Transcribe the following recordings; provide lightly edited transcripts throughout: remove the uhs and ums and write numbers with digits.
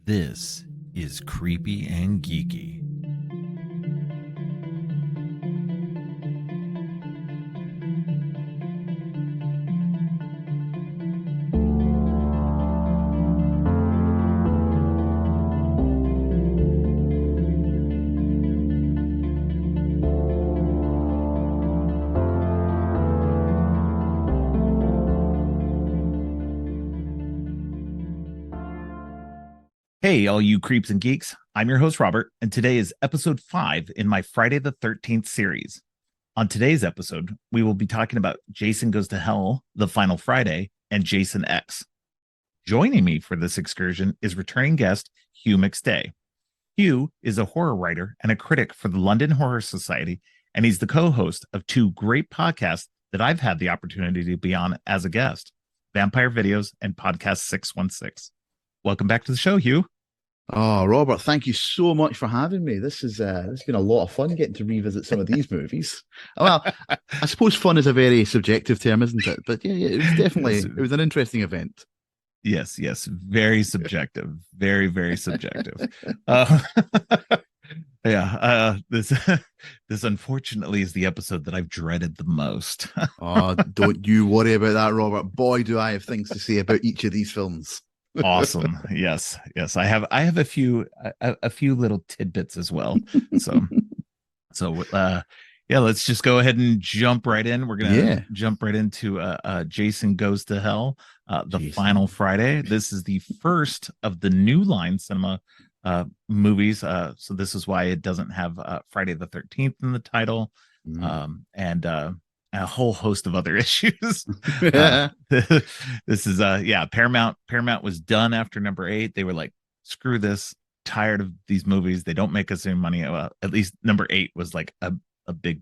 This is Creepy and Geeky. Hey, all you creeps and geeks. I'm your host, Robert, and today is episode 5 in my Friday the 13th series. On today's episode, we will be talking about Jason Goes to Hell, The Final Friday, and Jason X. Joining me for this excursion is returning guest Hugh McStay. Hugh is a horror writer and a critic for the London Horror Society, and he's the co-host of two great podcasts that I've had the opportunity to be on as a guest, Vampire Videos and Podcast 616. Welcome back to the show, Hugh. Oh, Robert, thank you so much for having me. This has been a lot of fun getting to revisit some of these movies. Well, I suppose fun is a very subjective term, isn't it? But yeah, it was definitely it was an interesting event. Yes, very subjective, very subjective. Uh, this unfortunately is the episode that I've dreaded the most. Oh, don't you worry about that, Robert. Boy, do I have things to say about each of these films. Awesome. Yes. I have a few little tidbits as well. So let's just go ahead and jump right in. We're gonna jump right into Jason Goes to Hell, the Final Friday. This is the first of the New Line Cinema movies. So this is why it doesn't have Friday the 13th in the title. And a whole host of other issues. This is Paramount was done after number 8. They were like, screw this, tired of these movies, they don't make us any money. Well, at least number 8 was like a big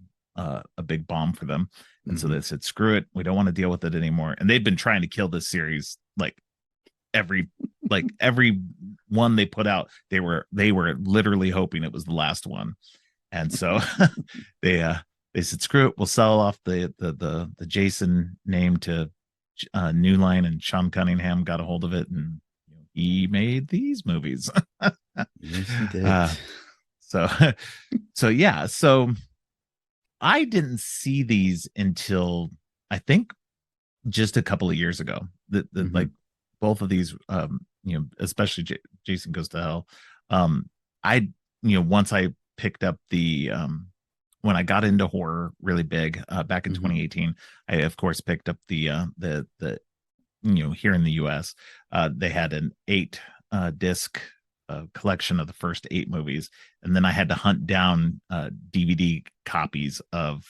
bomb for them, and so they said, screw it, we don't want to deal with it anymore. And they'd been trying to kill this series like every one they put out. They were literally hoping it was the last one, and so they said, screw it, we'll sell off the Jason name to New Line, and Sean Cunningham got a hold of it, and he made these movies. Yes, he did. So I didn't see these until I think just a couple of years ago. Like both of these, especially Jason Goes to Hell. Once I picked up the when I got into horror really big back in 2018, I of course picked up the here in the US, they had an 8 disc collection of the first 8 movies, and then I had to hunt down DVD copies of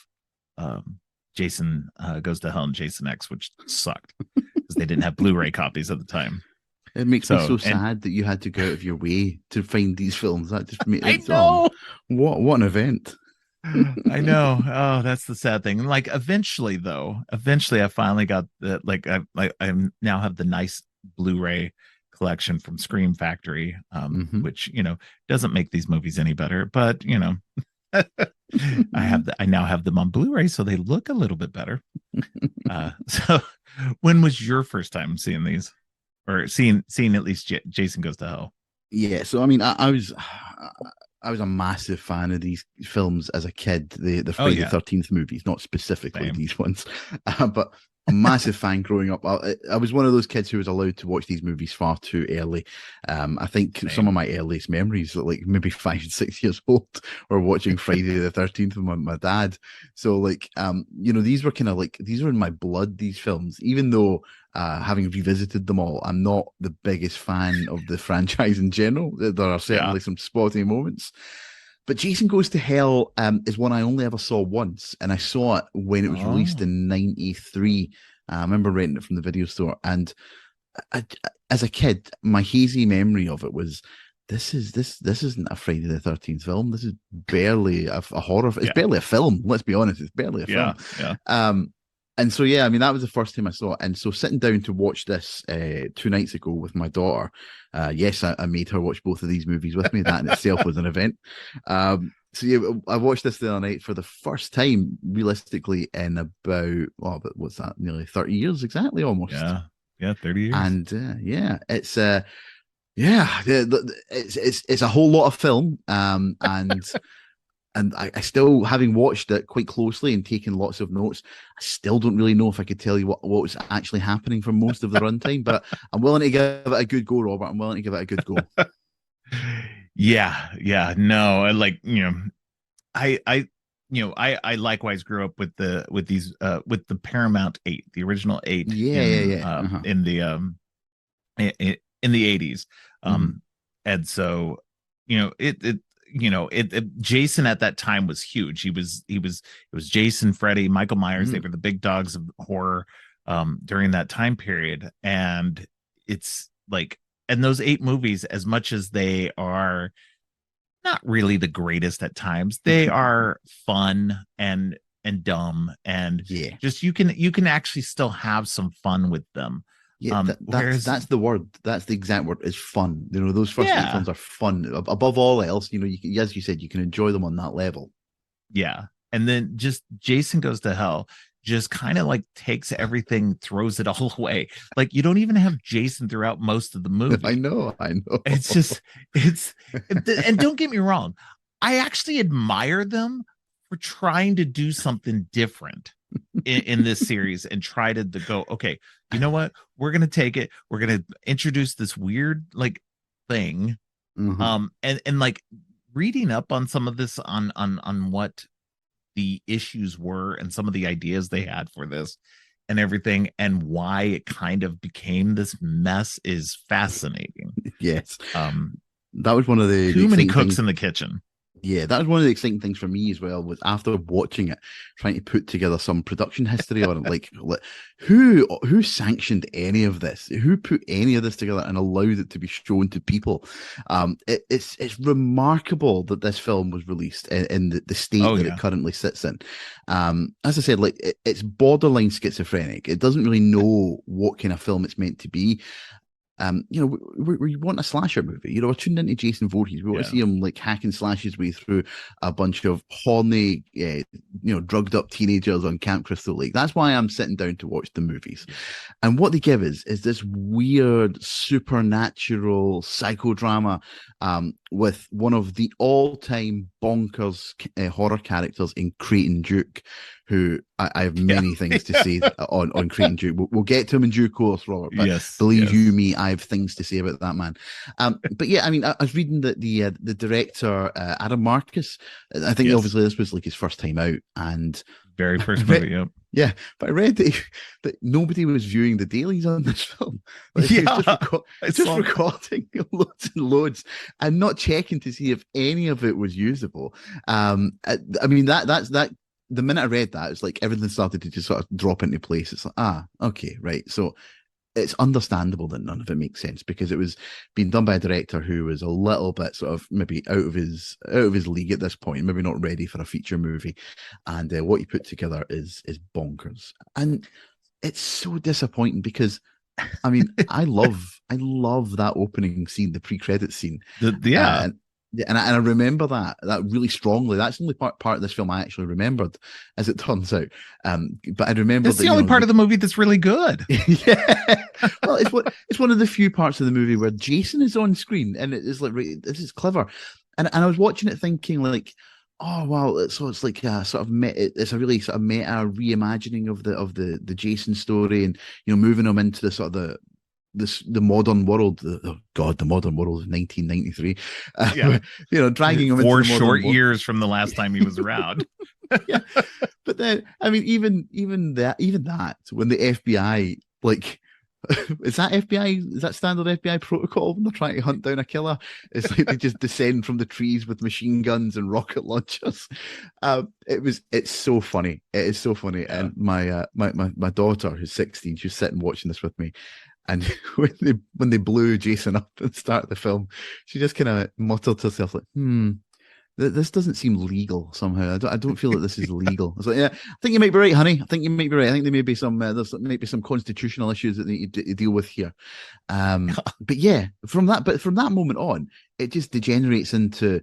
Jason Goes to Hell and Jason X, which sucked because they didn't have Blu-ray copies at the time. It makes me so sad that you had to go out of your way to find these films. That just makes I know. What an event. I know. Oh, that's the sad thing. Like eventually I finally got the I now have the nice Blu-ray collection from Scream Factory, which doesn't make these movies any better, but I now have them on Blu-ray, so they look a little bit better. So when was your first time seeing these, or seeing at least Jason Goes to Hell? Yeah, so I mean, I was a massive fan of these films as a kid, the Friday the 13th movies, not specifically these ones, but a massive fan growing up. I was one of those kids who was allowed to watch these movies far too early. I think some of my earliest memories, like maybe 5 and 6 years old, were watching Friday the 13th with my dad. So these were kind of like, these were in my blood, these films, even though having revisited them all, I'm not the biggest fan of the franchise in general. There are certainly some spotty moments. But Jason Goes to Hell is one I only ever saw once, and I saw it when it was released in '93. I remember renting it from the video store, and as a kid, my hazy memory of it was, this isn't a Friday the 13th film. This is barely a horror. It's barely a film. Let's be honest, it's barely a film. And so, I mean, that was the first time I saw it. And so sitting down to watch this 2 nights ago with my daughter, I made her watch both of these movies with me. That in itself was an event. I watched this the other night for the first time, realistically, in about, what's that, nearly 30 years exactly, almost. Yeah, 30 years. And it's Yeah, it's a whole lot of film, and I still, having watched it quite closely and taken lots of notes, I still don't really know if I could tell you what was actually happening for most of the runtime. But I'm willing to give it a good go, Robert. I'm willing to give it a good go. Yeah, no, I like, I I likewise grew up with these with the Paramount 8, the original 8 Yeah, yeah, yeah. in the 80s. Mhm. And so, Jason at that time was huge. It was Jason, Freddy, Michael Myers. They Mm. were the big dogs of horror during that time period. And it's like, and those 8 movies, as much as they are not really the greatest at times, they are fun and dumb, and Yeah. just you can actually still have some fun with them. Yeah, Whereas, that's the word. That's the exact word. Is fun. You know, those first 8 yeah, films are fun. Above all else, you know, you can, as you said, you can enjoy them on that level. yeah. And then just Jason Goes to Hell just kind of like takes everything, throws it all away. Like, you don't even have Jason throughout most of the I movie. know, I know. It's just, it's, and don't get me wrong, I actually admire them for trying to do something different in this series and try to go, okay, you know what? We're gonna take it. We're gonna introduce this weird like thing. Mhm. And like reading up on some of this on what the issues were and some of the ideas they had for this and everything and why it kind of became this mess is fascinating. Yes, Um, that was one of the too many exciting cooks things. in the kitchen. Yeah, that was one of the exciting things for me as well. Was after watching it, trying to put together some production history on it. Like who sanctioned any of this? Who put any of this together and allowed it to be shown to people? It's remarkable that this film was released in the state Oh that it yeah, currently sits in. As I said, like it's borderline schizophrenic. It doesn't really know what kind of film it's meant to be. You know, we want a slasher movie. You know, we're tuned into Jason Voorhees. We want to yeah. see him like hack and slash his way through a bunch of horny, drugged up teenagers on Camp Crystal Lake. That's why I'm sitting down to watch the movies. Yeah. And what they give is this weird supernatural psychodrama with one of the all-time bonkers horror characters in Creighton Duke, who I have Yeah. many things to say on Creighton Duke. We'll get to him in due course, Robert. But Yes, believe you yes, me, I have things to say about that man. But yeah, I mean, I was reading that the director Adam Marcus. I think yes. obviously this was like his first time out, and Very I first read, movie. Yep. yeah, but I read that nobody was viewing the dailies on this film. Like he was Yeah, I just saw that. recording loads and loads and not checking to see if any of it was usable. I mean that the minute I read that, it's like everything started to just sort of drop into place. It's like, okay, right. So it's understandable that none of it makes sense because it was being done by a director who was a little bit sort of maybe out of his league at this point, maybe not ready for a feature movie, and what he put together is bonkers, and it's so disappointing because I mean I love that opening scene, the pre-credit scene, Yeah, and yeah, and I remember that really strongly. That's the only part of this film I actually remembered, as it turns out. But I remember it's that the only part of the movie that's really good. yeah. Well, it's one of the few parts of the movie where Jason is on screen, and it is like right, this is clever. And I was watching it thinking like, oh wow, so it's like a sort of it's a really sort of meta reimagining of the Jason story, and moving him into the sort of the modern world. Oh God, the modern world of 1993. Yeah, Dragging him into four the modern short world. years from the last time he was around. Yeah, but then I mean, even that when the FBI like is that FBI? Is that standard FBI protocol when they're trying to hunt down a killer? It's like they just descend from the trees with machine guns and rocket launchers. It's so funny. It is so funny. Yeah. And my daughter, who's 16, she's sitting watching this with me. And when they blew Jason up and started the film, she just kind of muttered to herself like, this doesn't seem legal somehow. I don't feel that this is legal. It's like, yeah, I think you might be right, honey. I think you might be right. I think there may be some constitutional issues that they need to deal with here. But yeah, from that moment on, it just degenerates into,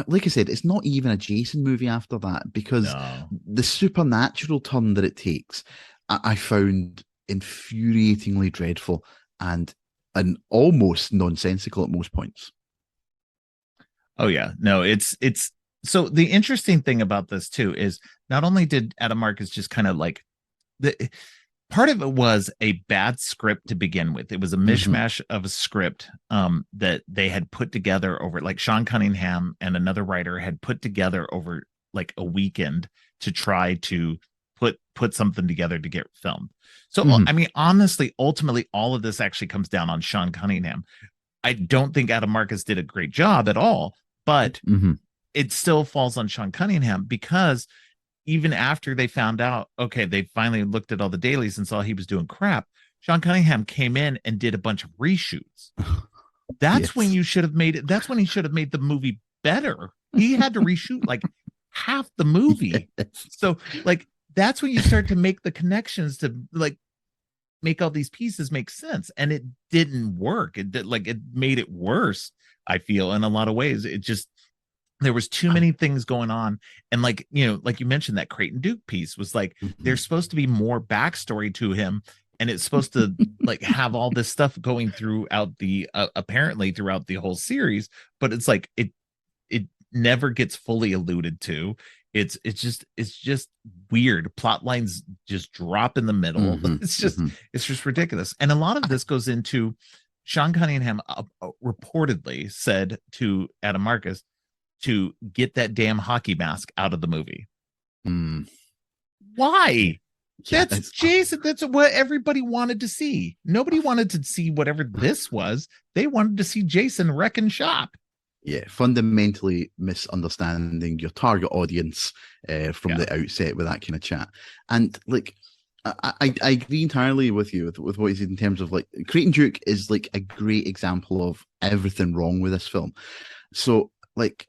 like I said, it's not even a Jason movie after that because No. the supernatural turn that it takes, I found infuriatingly dreadful, and and almost nonsensical at most points. Oh yeah, no, it's so the interesting thing about this too is not only did Adam Marcus just kind of like the part of it was a bad script to begin with. It was a mishmash of a script that they had put together over, like Sean Cunningham and another writer had put together over like a weekend to try to put something together to get filmed. So I mean, honestly, ultimately, all of this actually comes down on Sean Cunningham. I don't think Adam Marcus did a great job at all, but it still falls on Sean Cunningham because even after they found out, okay, they finally looked at all the dailies and saw he was doing crap. Sean Cunningham came in and did a bunch of reshoots. That's when you should have made it. That's when he should have made the movie better. He had to reshoot like half the movie. So, like, that's when you start to make the connections to like make all these pieces make sense. And it didn't work. It did, like, it made it worse, I feel, in a lot of ways. It just, there was too many things going on. And like, you know, like you mentioned, that Creighton Duke piece was like, there's supposed to be more backstory to him. And it's supposed to like have all this stuff going throughout the, apparently throughout the whole series, but it's like, it never gets fully alluded to. It's just weird. Plot lines just drop in the middle. It's just ridiculous. And a lot of this goes into Sean Cunningham reportedly said to Adam Marcus to get that damn hockey mask out of the movie. Why? Yeah, that's Jason. That's what everybody wanted to see. Nobody wanted to see whatever this was. They wanted to see Jason wrecking shop. Yeah, fundamentally misunderstanding your target audience from the outset with that kind of chat. And like, I agree entirely with you with what you said in terms of like Creighton Duke is like a great example of everything wrong with this film. So like,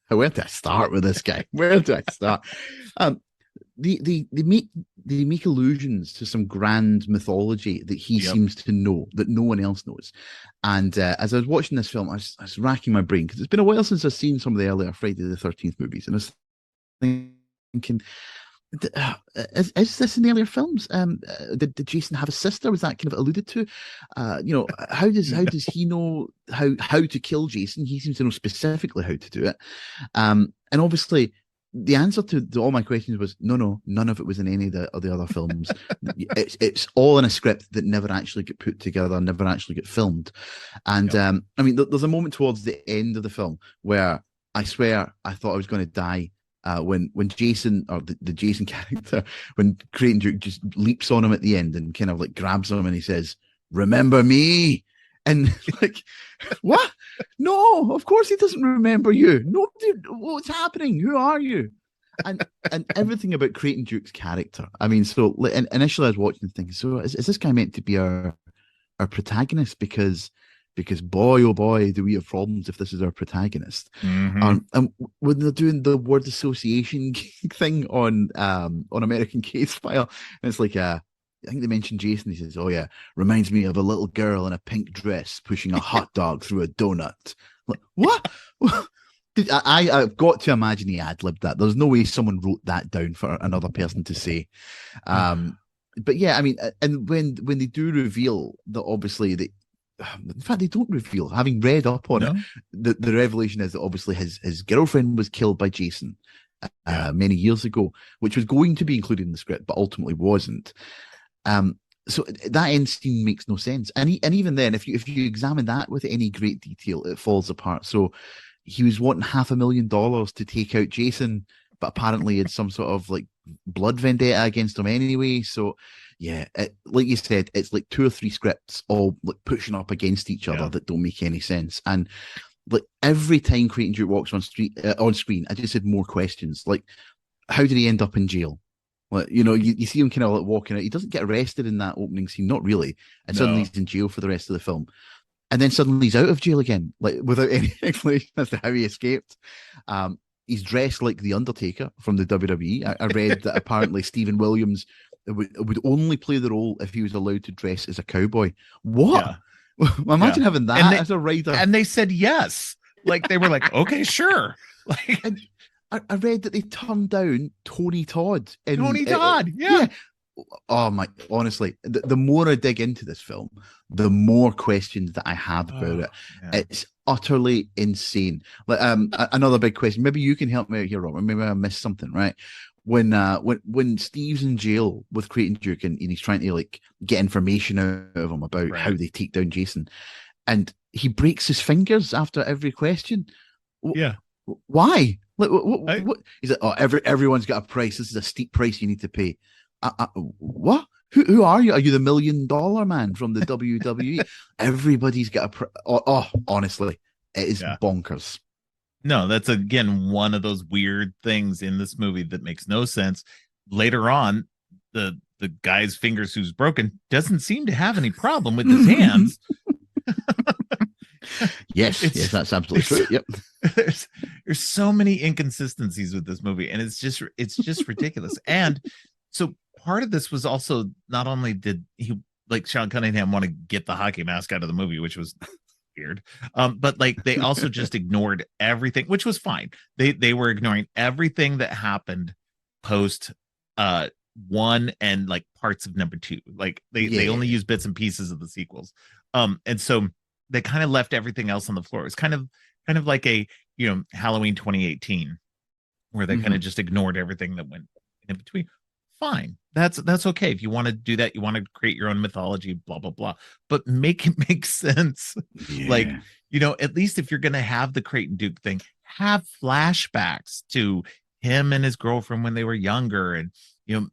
where do I start with this guy? Where do I start? They make allusions to some grand mythology that he seems to know that no one else knows. And as I was watching this film, I was racking my brain because it's been a while since I've seen some of the earlier Friday the 13th movies, and I was thinking, is this in the earlier films? Did Jason have a sister? Was that kind of alluded to? You know, how does he know how to kill Jason? He seems to know specifically how to do it. And obviously, the answer to all my questions was no, none of it was in any of the other films. It's all in a script that never actually get put together, never actually get filmed. And I mean, there's a moment towards the end of the film where I swear I thought I was going to die. When Jason, or the Jason character, when Creighton Duke just leaps on him at the end and kind of like grabs him and he says, "Remember me?" And like, what? No, of course he doesn't remember you. No, dude, what's happening? Who are you? And everything about Creighton Duke's character. I mean, so initially I was watching thinking, so is this guy meant to be our protagonist? Because boy, oh boy, do we have problems if this is our protagonist. And when they're doing the word association thing on American Case File, and it's like I think they mentioned Jason. He says, "Oh yeah, reminds me of a little girl in a pink dress pushing a hot dog through a donut." Like, what? I've got to imagine he ad-libbed that. There's no way someone wrote that down for another person to say. But yeah, I mean, and when they do reveal that, obviously in fact, they don't reveal. Having read up on it, the revelation is that obviously his girlfriend was killed by Jason many years ago, which was going to be included in the script, but ultimately wasn't. So that end scene makes no sense. And even then, if you examine that with any great detail, it falls apart. So he was wanting $500,000 to take out Jason, but apparently had some sort of like blood vendetta against him anyway. So yeah, like you said, it's like 2 or 3 scripts all like pushing up against each other that don't make any sense. And like every time Creighton Duke walks on screen, I just had more questions. Like, how did he end up in jail? Like, you know, you see him kind of like walking out. He doesn't get arrested in that opening scene, not really. And suddenly he's in jail for the rest of the film. And then suddenly he's out of jail again, like without any explanation as to how he escaped. He's dressed like The Undertaker from the WWE. I read that apparently Stephen Williams would only play the role if he was allowed to dress as a cowboy. What? Yeah. Imagine having that as a rider. And they said yes. Like, they were like, okay, sure. Like, and I read that they turned down Tony Todd. Tony Todd, yeah. Oh my, honestly, the more I dig into this film, the more questions that I have about Oh, it. man. It's utterly insane. Like, another big question. Maybe you can help me out here, Robert. Maybe I missed something, right? When Steve's in jail with Creighton Duke, and he's trying to like get information out of him about how Right. they take down Jason, and he breaks his fingers after every question. Yeah. Why? Like, I, what? He's like, oh, everyone's got a price. This is a steep price you need to pay. What? Who are you? Are you the $1 million man from the WWE? Everybody's got a honestly, it is yeah. bonkers. No, that's again one of those weird things in this movie that makes no sense. Later on, the guy's fingers who's broken doesn't seem to have any problem with his hands. Yes, it's that's absolutely true. Yep. there's there's so many inconsistencies with this movie, and it's just ridiculous. And so part of this was also not only did he like Sean Cunningham want to get the hockey mask out of the movie, which was weird. But like they also just ignored everything, which was fine. They were ignoring everything that happened post uh one and like parts of number two. Like they only Yeah. use bits and pieces of the sequels. And so they kind of left everything else on the floor. It's kind of like a Halloween 2018 where they kind of Hmm. just ignored everything that went in between. Fine. That's okay. If you want to do that, you want to create your own mythology, blah, blah, blah. But make it make sense. Like, Yeah. at least if you're gonna have the Creighton Duke thing, have flashbacks to him and his girlfriend when they were younger and you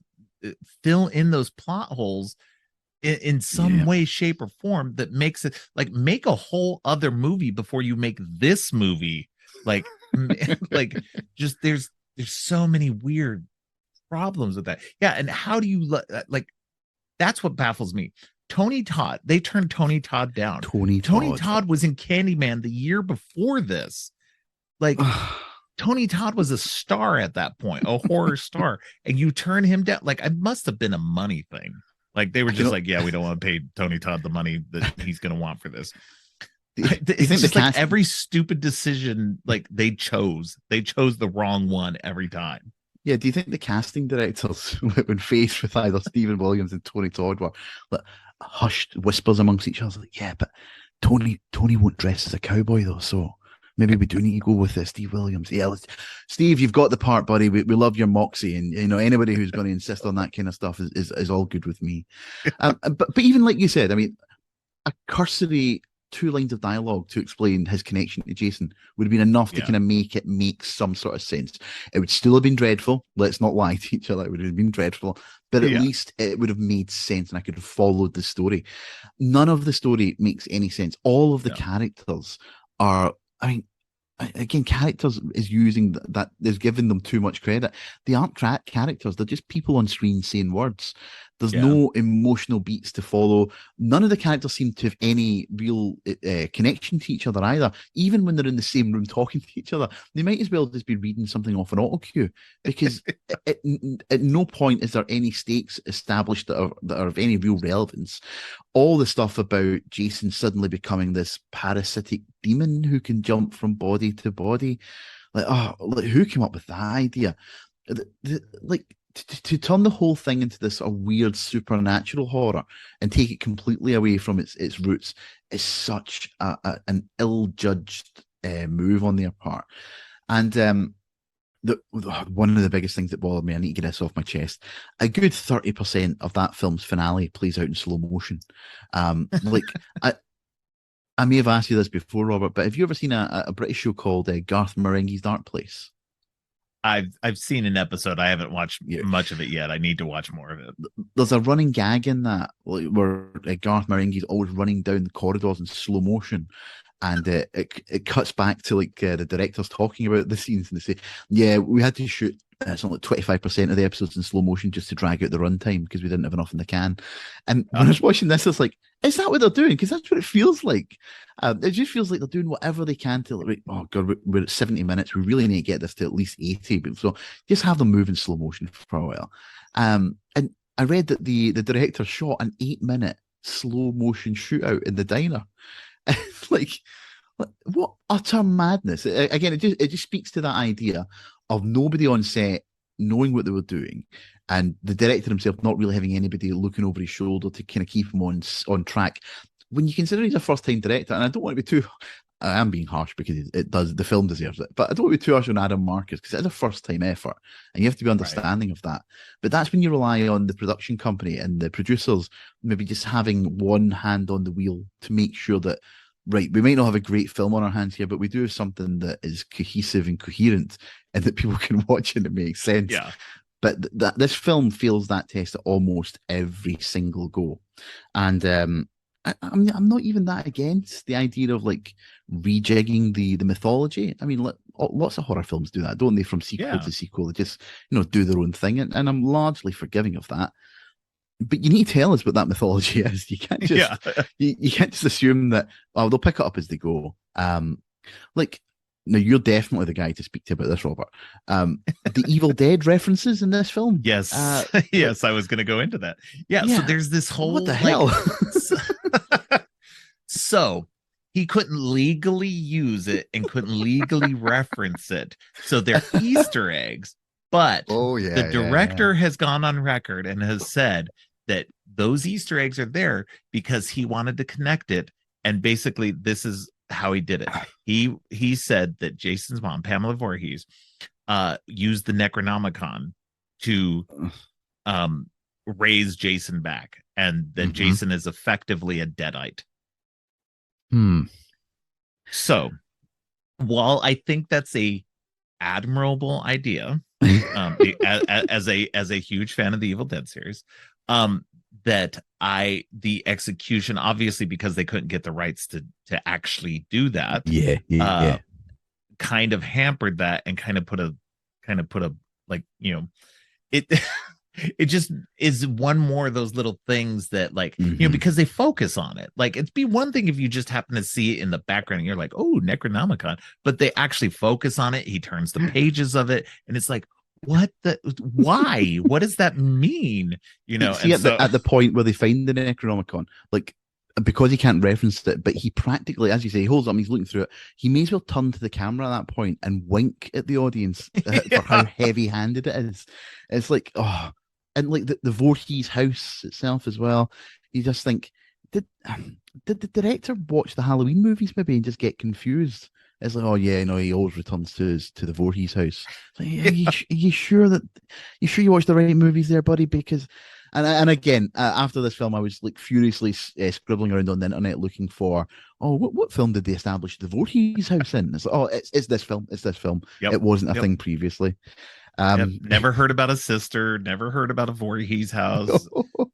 fill in those plot holes in some Yeah. way, shape, or form that makes it like make a whole other movie before you make this movie. Like, like just there's so many weird problems with that. Yeah, and how do you like that's what baffles me. Tony Todd, they turned Tony Todd down. Tony Tony Todd. Todd was in Candyman the year before this. Like Tony Todd was a star at that point, a horror star, and you turn him down. Like it must have been a money thing. Like they were you just know, like, yeah, we don't want to pay Tony Todd the money that he's going to want for this. do you It's think the just like cast? every stupid decision, like they chose the wrong one every time. Yeah, do you think the casting directors, when faced with either Stephen Williams and Tony Todd, were like hushed whispers amongst each other? Like, yeah, but Tony won't dress as a cowboy though, so maybe we do need to go with Steve Williams. Yeah, Steve, you've got the part, buddy. We love your moxie, and anybody who's going to insist on that kind of stuff is all good with me. But even like you said, I mean, a cursory 2 lines of dialogue to explain his connection to Jason would have been enough to Yeah, kind of make it make some sort of sense. It would still have been dreadful. Let's not lie to each other. It would have been dreadful, but at yeah, least it would have made sense and I could have followed the story. None of the story makes any sense. All of the no, characters are, I mean, again, characters is using that is giving them too much credit. They aren't characters; they're just people on screen saying words. There's yeah. no emotional beats to follow. None of the characters seem to have any real connection to each other either. Even when they're in the same room talking to each other, they might as well just be reading something off an auto cue because at no point is there any stakes established that are of any real relevance. All the stuff about Jason suddenly becoming this parasitic demon who can jump from body to body, like who came up with that idea? Like to turn the whole thing into this a weird supernatural horror and take it completely away from its roots is such an ill-judged move on their part. And one of the biggest things that bothered me, I need to get this off my chest. A good 30% of that film's finale plays out in slow motion. Like I may have asked you this before, Robert, but have you ever seen a British show called Garth Marenghi's Dark Place? I've seen an episode. I haven't watched Yeah. much of it yet. I need to watch more of it. There's a running gag in that where Garth Marenghi's always running down the corridors in slow motion, and it cuts back to the directors talking about the scenes, and they say, "Yeah, we had to shoot something like 25% of the episodes in slow motion just to drag out the runtime because we didn't have enough in the can." And when I was watching this, I was like, "Is that what they're doing?" Because that's what it feels like. It just feels like they're doing whatever they can to like, oh god, we're at 70 minutes. We really need to get this to at least 80. But so just have them move in slow motion for a while. And I read that the director shot an 8-minute slow motion shootout in the diner. like, what utter madness! Again, it just speaks to that idea of nobody on set knowing what they were doing, and the director himself not really having anybody looking over his shoulder to kind of keep him on track. When you consider he's a first time director, and I don't want to be too, I am being harsh because the film deserves it, but I don't want to be too harsh on Adam Marcus because it's a first time effort, and you have to be understanding of that. But that's when you rely on the production company and the producers maybe just having one hand on the wheel to make sure that, right, we might not have a great film on our hands here, but we do have something that is cohesive and coherent and that people can watch and it makes sense. Yeah. But this film fails that test at almost every single go. And I'm not even that against the idea of like rejigging the mythology. I mean, lots of horror films do that, don't they? From sequel to sequel, they just do their own thing, and I'm largely forgiving of that. But you need to tell us what that mythology is. You can't just you can't just assume that they'll pick it up as they go. Like, now you're definitely the guy to speak to about this, Robert. The Evil Dead references in this film. Yes, yes, I was going to go into that. Yeah, so there's this whole what the hell. So he couldn't legally use it and couldn't legally reference it. So they're Easter eggs, but the director has gone on record and has said that those Easter eggs are there because he wanted to connect it. And basically, this is how he did it. He said that Jason's mom, Pamela Voorhees, used the Necronomicon to raise Jason back, and that Jason is effectively a deadite. So, while I think that's a admirable idea, as a huge fan of the Evil Dead series, that the execution, obviously because they couldn't get the rights to actually do that, kind of hampered that and kind of put a like, it it just is one more of those little things that, like, because they focus on it. Like, it'd be one thing if you just happen to see it in the background and you're like, oh, Necronomicon, but they actually focus on it. He turns the pages of it and it's like, why? What does that mean? See, at the point where they find the Necronomicon, like, because he can't reference it, but he practically, as you say, he holds up and he's looking through it. He may as well turn to the camera at that point and wink at the audience for how heavy-handed it is. It's like, and like the Voorhees house itself as well. You just think, did the director watch the Halloween movies maybe and just get confused? It's like, he always returns to the Voorhees house. Like, are you sure you watched the right movies there, buddy? Because, and again, after this film, I was like furiously scribbling around on the internet looking for, what film did they establish the Voorhees house in? It's like, it's this film. It's this film. Yep. It wasn't a thing previously. Never heard about a sister, never heard about a Voorhees house,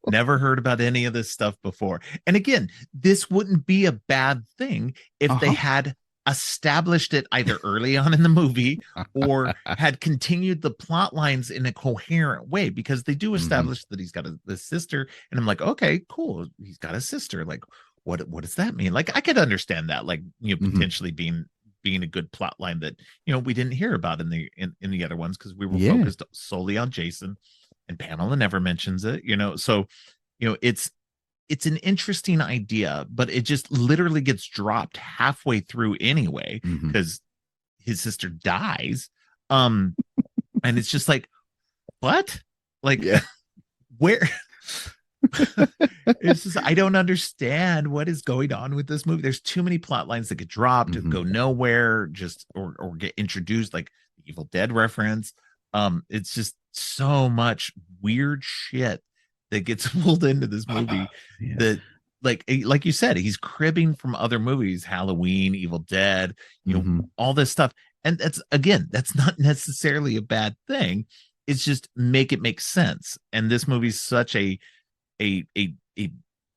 never heard about any of this stuff before. And again, this wouldn't be a bad thing if they had established it either early on in the movie or had continued the plot lines in a coherent way, because they do establish that he's got a sister, and I'm like, okay, cool, he's got a sister. Like, what does that mean? Like, I could understand that, like, potentially being a good plot line that we didn't hear about in the other ones, because we were focused solely on Jason, and Pamela never mentions it. So it's an interesting idea, but it just literally gets dropped halfway through anyway, because his sister dies. And it's just like, what? Like, where? It's just, I don't understand what is going on with this movie. There's too many plot lines that get dropped, go nowhere, just or get introduced, like the Evil Dead reference. It's just so much weird shit that gets pulled into this movie that, like you said, he's cribbing from other movies, Halloween, Evil Dead, all this stuff. And that's not necessarily a bad thing. It's just it make sense. And this movie's such a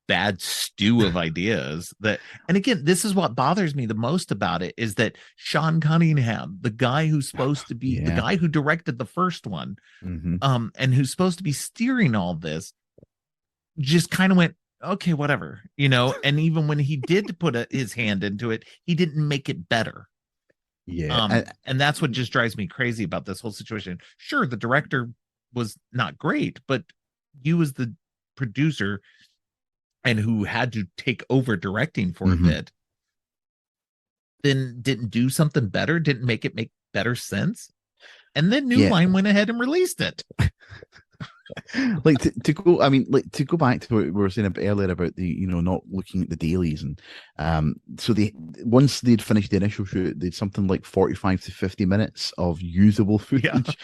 bad stew of ideas that, and again, this is what bothers me the most about it, is that Sean Cunningham, the guy who's supposed to be the guy who directed the first one, and who's supposed to be steering all this, just kind of went, okay, whatever, and even when he did put his hand into it, he didn't make it better. And that's what just drives me crazy about this whole situation. Sure, the director was not great, but you as the producer and who had to take over directing for a bit, then didn't do something better, didn't make it make better sense. And then New Line went ahead and released it. Like to go, I mean, like to go back to what we were saying a bit earlier about the, not looking at the dailies, and so they once they'd finished the initial shoot, they'd something like 45 to 50 minutes of usable Yeah. footage.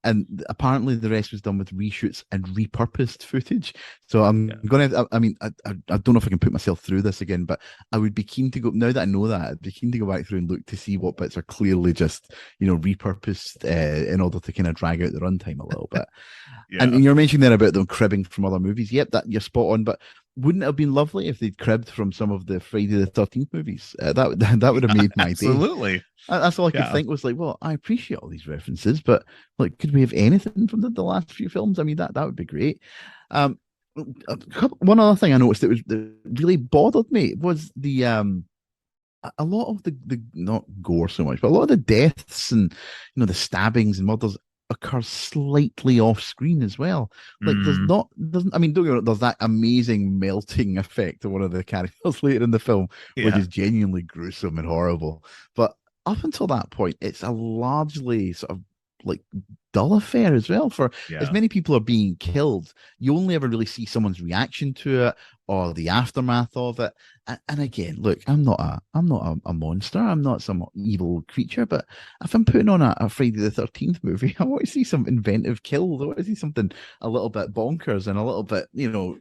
And apparently the rest was done with reshoots and repurposed footage. So Yeah. I'm gonna, I mean, I don't know if I can put myself through this again, but I would be keen to go, now that I know that, I'd be keen to go back through and look to see what bits are clearly just, repurposed in order to kind of drag out the runtime a little bit. And Yeah. you're mentioning there about them cribbing from other movies. Yep, that you're spot on. But wouldn't it have been lovely if they'd cribbed from some of the Friday the 13th movies? That would have made my day. Absolutely. That's all I could Yeah. think was like, well, I appreciate all these references, but like, could we have anything from the last few films? I mean, that would be great. Um, one other thing I noticed that really bothered me was the a lot of the not gore so much, but a lot of the deaths and the stabbings and murders occur slightly off screen as well. Like there's Mm, not doesn't I mean don't get me wrong, there's that amazing melting effect of one of the characters later in the film, which yeah. is genuinely gruesome and horrible. But up until that point, it's a largely sort of like dull affair as well. For as Yeah. many people are being killed, you only ever really see someone's reaction to it or the aftermath of it. And again, look, I'm not a monster. I'm not some evil creature. But if I'm putting on a Friday the 13th movie, I want to see some inventive kills. I want to see something a little bit bonkers and a little bit,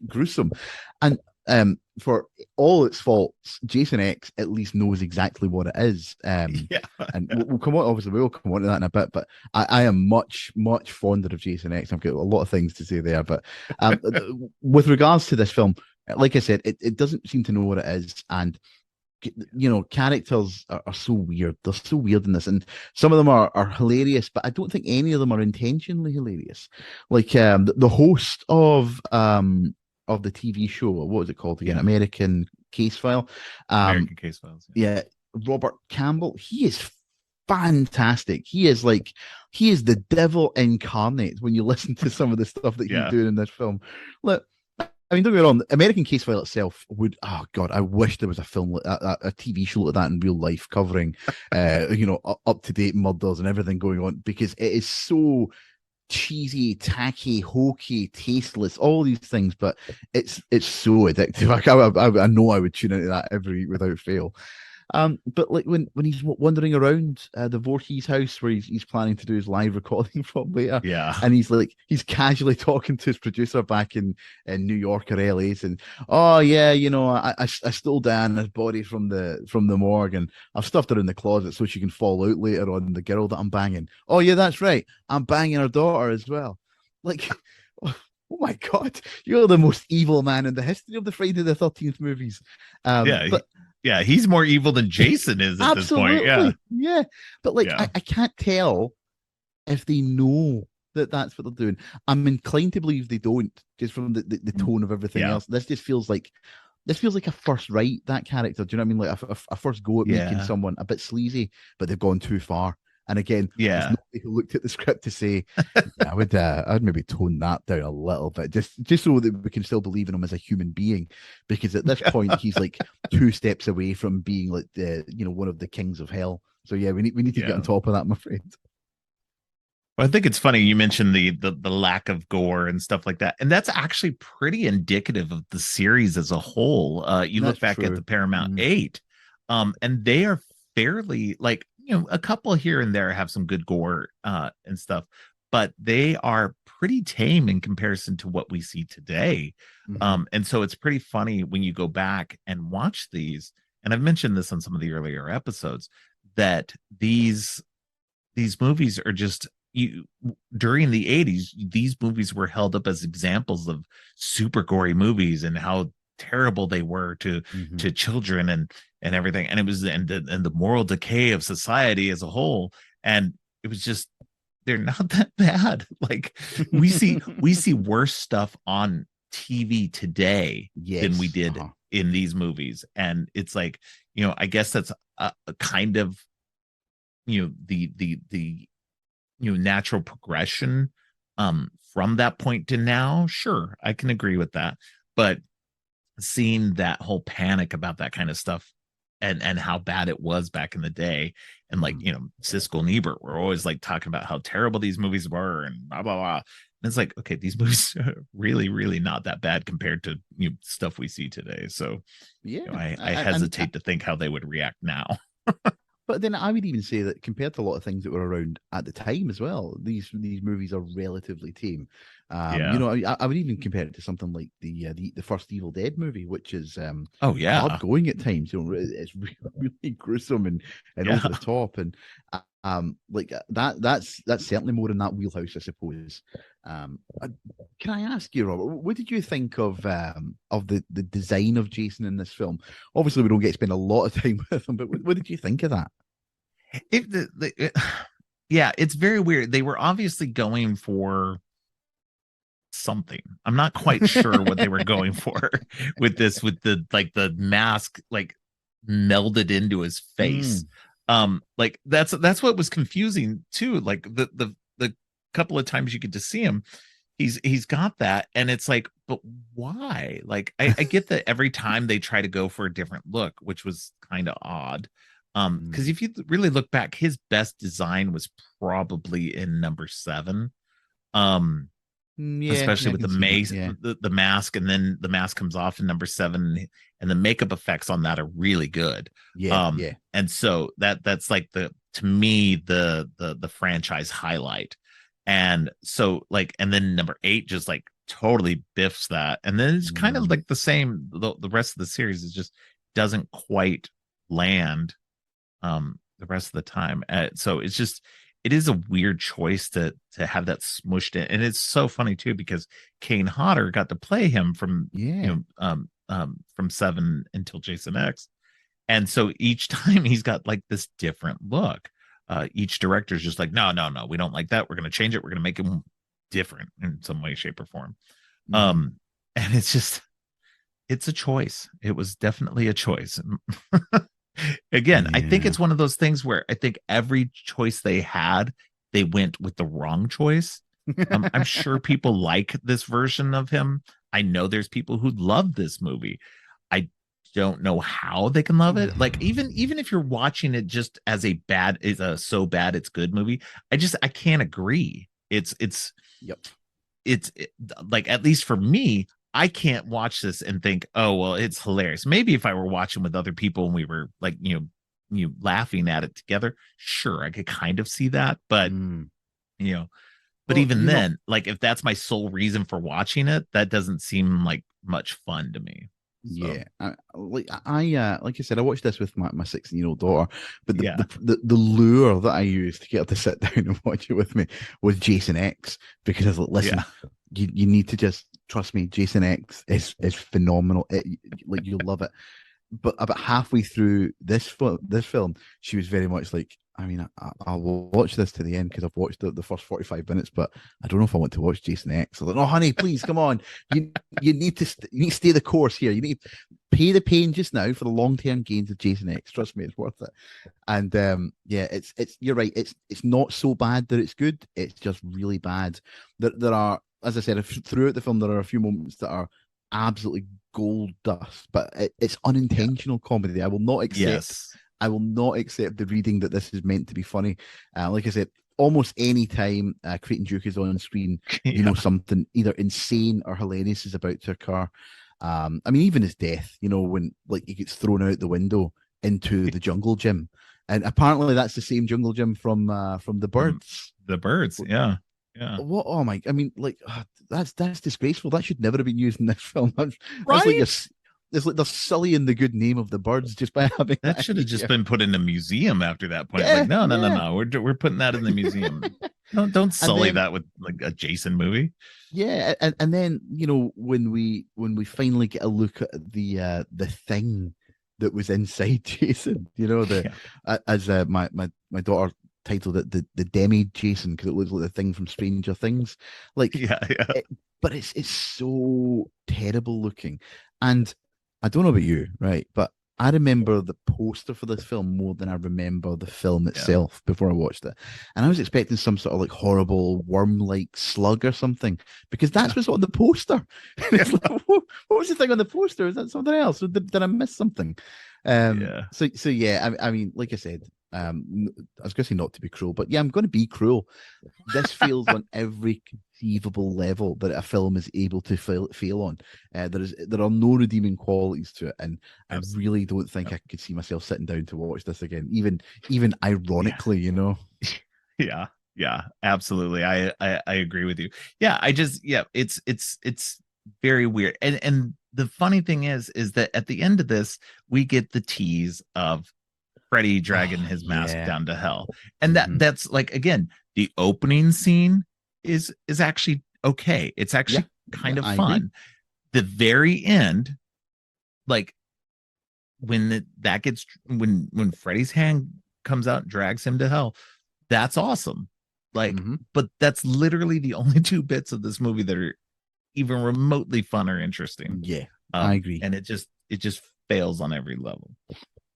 gruesome. And for all its faults, Jason X at least knows exactly what it is. Yeah. And we'll come on, obviously, we'll come on to that in a bit. But I am much, much fonder of Jason X. I've got a lot of things to say there. But with regards to this film, like I said, it doesn't seem to know what it is. And characters are so weird. They're so weird in this, and some of them are hilarious, but I don't think any of them are intentionally hilarious. Like the host of the TV show, what was it called again? Yeah. American Case File. American Case Files. Yeah. Yeah, Robert Campbell. He is fantastic. He is the devil incarnate when you listen to some of the stuff that he's Yeah. doing in this film. Look, I mean, don't get me wrong. American Case File itself would. Oh God, I wish there was a film like that, a TV show like that in real life, covering, up to date murders and everything going on, because it is so cheesy, tacky, hokey, tasteless, all these things. But it's so addictive. I know I would tune into that every week without fail. But like when he's wandering around the Voorhees house where he's planning to do his live recording from later, Yeah. and he's casually talking to his producer back in New York or LA, and oh yeah, I stole Diana's body from the morgue, and I've stuffed her in the closet so she can fall out later on the girl that I'm banging. Oh yeah, that's right, I'm banging her daughter as well. Like, oh my God, you're the most evil man in the history of the Friday the 13th movies. Yeah. But Yeah. He's more evil than Jason is at this point. Yeah. absolutely, yeah. But like, Yeah. I can't tell if they know that that's what they're doing. I'm inclined to believe they don't, just from the tone of everything Yeah. else. This feels like a first right, that character. Do you know what I mean? Like a first go at making Yeah. someone a bit sleazy, but they've gone too far. And again, there's Yeah. nobody who looked at the script to say, yeah, I'd maybe tone that down a little bit, just so that we can still believe in him as a human being, because at this point he's like 2 steps away from being like one of the kings of hell. So yeah, we need to get Yeah. on top of that, my friend. Well, I think it's funny you mentioned the lack of gore and stuff like that, and that's actually pretty indicative of the series as a whole. You That's look back at true. the Paramount Mm, 8, and they are fairly like a couple here and there have some good gore and stuff, but they are pretty tame in comparison to what we see today. mhm, And so it's pretty funny when you go back and watch these, and I've mentioned this on some of the earlier episodes, that these movies are just you during the 80s. These movies were held up as examples of super gory movies and how terrible they were mhm. to children and everything, and it was and the moral decay of society as a whole, and it was just they're not that bad. Like we see worse stuff on TV today than we Yes. did Uh-huh. in these movies, and it's like, I guess that's a kind of the natural progression from that point to now. Sure, I can agree with that, but seeing that whole panic about that kind of stuff and how bad it was back in the day, and like Mhm. Siskel and Ebert were always like talking about how terrible these movies were and blah blah blah, And it's like, okay, these movies are really, really not that bad compared to stuff we see today. So, Yeah, I hesitate to think how they would react now. but then I would even say that compared to a lot of things that were around at the time as well, these movies are relatively tame. Yeah. I would even compare it to something like the first Evil Dead movie, which is Oh hard yeah. going at times. It's really, really gruesome and Yeah. over the top, and that's certainly more in that wheelhouse, I suppose. Can I ask you, Robert, what did you think of the design of Jason in this film? Obviously, we don't get to spend a lot of time with him, but what did you think of that? Yeah, it's very weird. They were obviously going for something. I'm not quite sure what they were going for with this, with the mask like melded into his face. Mm, Like that's what was confusing too. Like the couple of times you get to see him, he's got that, and it's like, but why? Like I get that every time they try to go for a different look, which was kind of odd. Because mm. if you really look back, his best design was probably in number 7. Um, Yeah, especially I with can the see that. maze, Yeah, the mask, and then the mask comes off in number 7, and the makeup effects on that are really good. yeah, yeah. And so that's like the to me the franchise highlight. And so like, and then number 8 just like totally biffs that, and then it's kind of Mm, like the same. The rest of the series is just doesn't quite land the rest of the time. So it's just, it is a weird choice to have that smushed in, and it's so funny too because Kane Hodder got to play him from yeah. from 7 until Jason X, and so each time he's got like this different look. Each director's just like, no, no, no, we don't like that. We're going to change it. We're going to make him different in some way, shape, or form. Mm, Um, and it's just, it's a choice. It was definitely a choice. Again, I think yeah. it's one of those things where I think every choice they had, they went with the wrong choice. I'm sure people like this version of him. I know there's people who love this movie. I don't know how they can love it. Like even if you're watching it just as a bad is a so bad it's good movie, I can't agree. Yep. Like, at least for me, I can't watch this and think, oh well, it's hilarious. Maybe if I were watching with other people and we were like, laughing at it together, sure, I could kind of see that. But Mm. you know, but Well, even then, like if that's my sole reason for watching it, that doesn't seem like much fun to me. So yeah, like I said, I watched this with my 16-year-old daughter, but yeah, the lure that I used to get her to sit down and watch it with me was Jason X, because I was like, yeah, listen, you need to just trust me. Jason X is phenomenal. Like you'll love it. But about halfway through this film, she was very much like, I mean, I'll watch this to the end because I've watched the first 45 minutes, but I don't know if I want to watch Jason X. I was like, oh, honey, please come on. You need to you need to stay the course here. You need to pay the pain just now for the long term gains of Jason X. Trust me, it's worth it. And yeah, it's you're right. It's not so bad that it's good. It's just really bad. There are, as I said, throughout the film, there are a few moments that are absolutely gold dust, but it's yeah, unintentional comedy. yes, I will not accept the reading that this is meant to be funny. Like I said, almost any time Creighton Duke is on screen, you yeah, know something either insane or hilarious is about to occur. I mean, even his death, when like he gets thrown out the window into the jungle gym, and apparently that's the same jungle gym from the from birds. the birds, yeah, yeah, What? Oh my! I mean, like that's disgraceful. That should never have been used in this film. That's like right. it's like they're sullying the good name of the birds just by having That that should have just here. been put in a museum after that point. Like, Yeah, no, no, no, yeah. no. We're putting that in the museum. Don't And sully then that with like a Jason movie. yeah, and then when we finally get a look at the thing that was inside Jason, Yeah, as my daughter titled it the demi Jason because it looks like the thing from Stranger Things, like yeah, yeah, it, but it's so terrible looking, and I don't know about you, right, but I remember the poster for this film more than I remember the film yeah, itself before I watched it. And I was expecting some sort of like horrible worm-like slug or something, because yeah, that's what's on the poster. And it's like, what was the thing on the poster? Is that something else? Did I miss something? yeah. So yeah, I mean, like I said, I was going to say not to be cruel, but yeah, I'm going to be cruel. This feels on every conceivable level that a film is able to feel on. There are no redeeming qualities to it, and I Absolutely. really don't think I could see myself sitting down to watch this again, even Yeah. ironically, you know. Yeah. Yeah. Absolutely. I agree with you. Yeah. I just yeah. It's very weird. And the funny thing is that at the end of this, we get the tease of Freddy dragging Oh his mask yeah. down to hell. And Hmm. that's like again, the opening scene is actually okay. It's Yeah, actually kind of I agree. fun. The very end, like that gets when Freddy's hand comes out and drags him to hell, that's awesome. Like, Hmm. but that's literally the only two bits of this movie that are even remotely fun or interesting. Yeah, I agree. And it just fails on every level.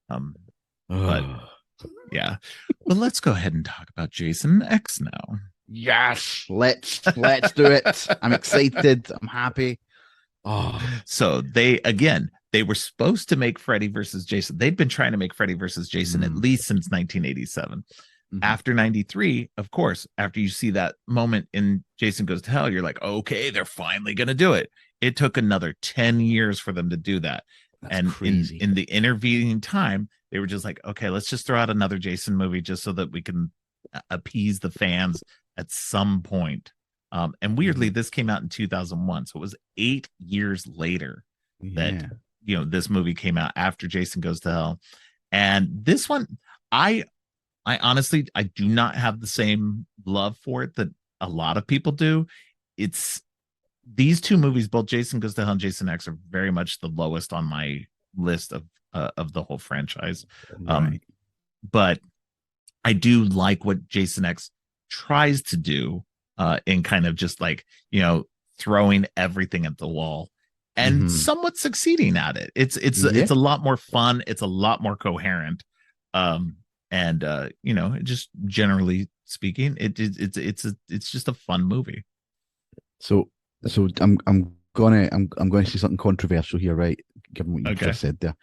Um, but Oh, yeah. But let's go ahead and talk about Jason X now. yes, let's do it. I'm excited. I'm happy. Oh. So they were supposed to make Freddy versus Jason. They'd been trying to make Freddy versus Jason at Mm. least since 1987. Hmm. After 93, of course, after you see that moment in Jason Goes to Hell, you're like, okay, they're finally going to do it. It took another 10 years for them to do that. That's And in crazy. in the intervening time, they were just like, okay, let's just throw out another Jason movie just so that we can appease the fans at some point. And weirdly, Hmm. this came out in 2001, so it was 8 years later that Yeah. this movie came out after Jason Goes to Hell. And this one, I I honestly I do not have the same love for it that a lot of people do. It's these two movies, both Jason Goes to Hell and Jason X, are very much the lowest on my list of the whole franchise. Um, Right. but I do like what Jason X tries to do in kind of just like throwing everything at the wall and Hmm. somewhat succeeding at it. Yeah. It's a lot more fun. It's a lot more coherent. Um, and just generally speaking, it's just a fun movie. So I'm going to say something controversial here, right? Given what you've Okay. just said there,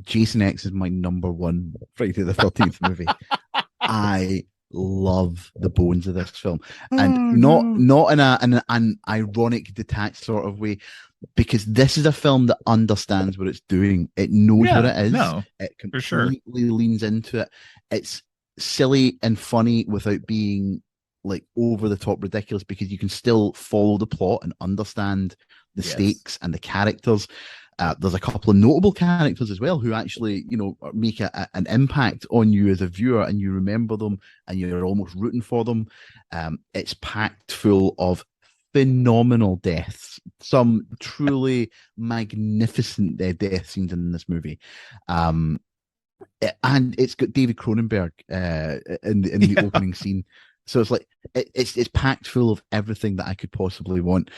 Jason X is my number one Friday the 13th movie. I love the bones of this film, and Oh not no. not in an ironic, detached sort of way, because this is a film that understands what it's doing. It knows what Yeah, it is. no, It for sure. completely leans into it. It's silly and funny without being like over the top ridiculous, because you can still follow the plot and understand the Yes. stakes and the characters. There's a couple of notable characters as well who actually, make an impact on you as a viewer, and you remember them and you're almost rooting for them. It's packed full of phenomenal deaths, some truly magnificent death scenes in this movie. Um, and it's got David Cronenberg in the Yeah. opening scene. So it's like it's packed full of everything that I could possibly want.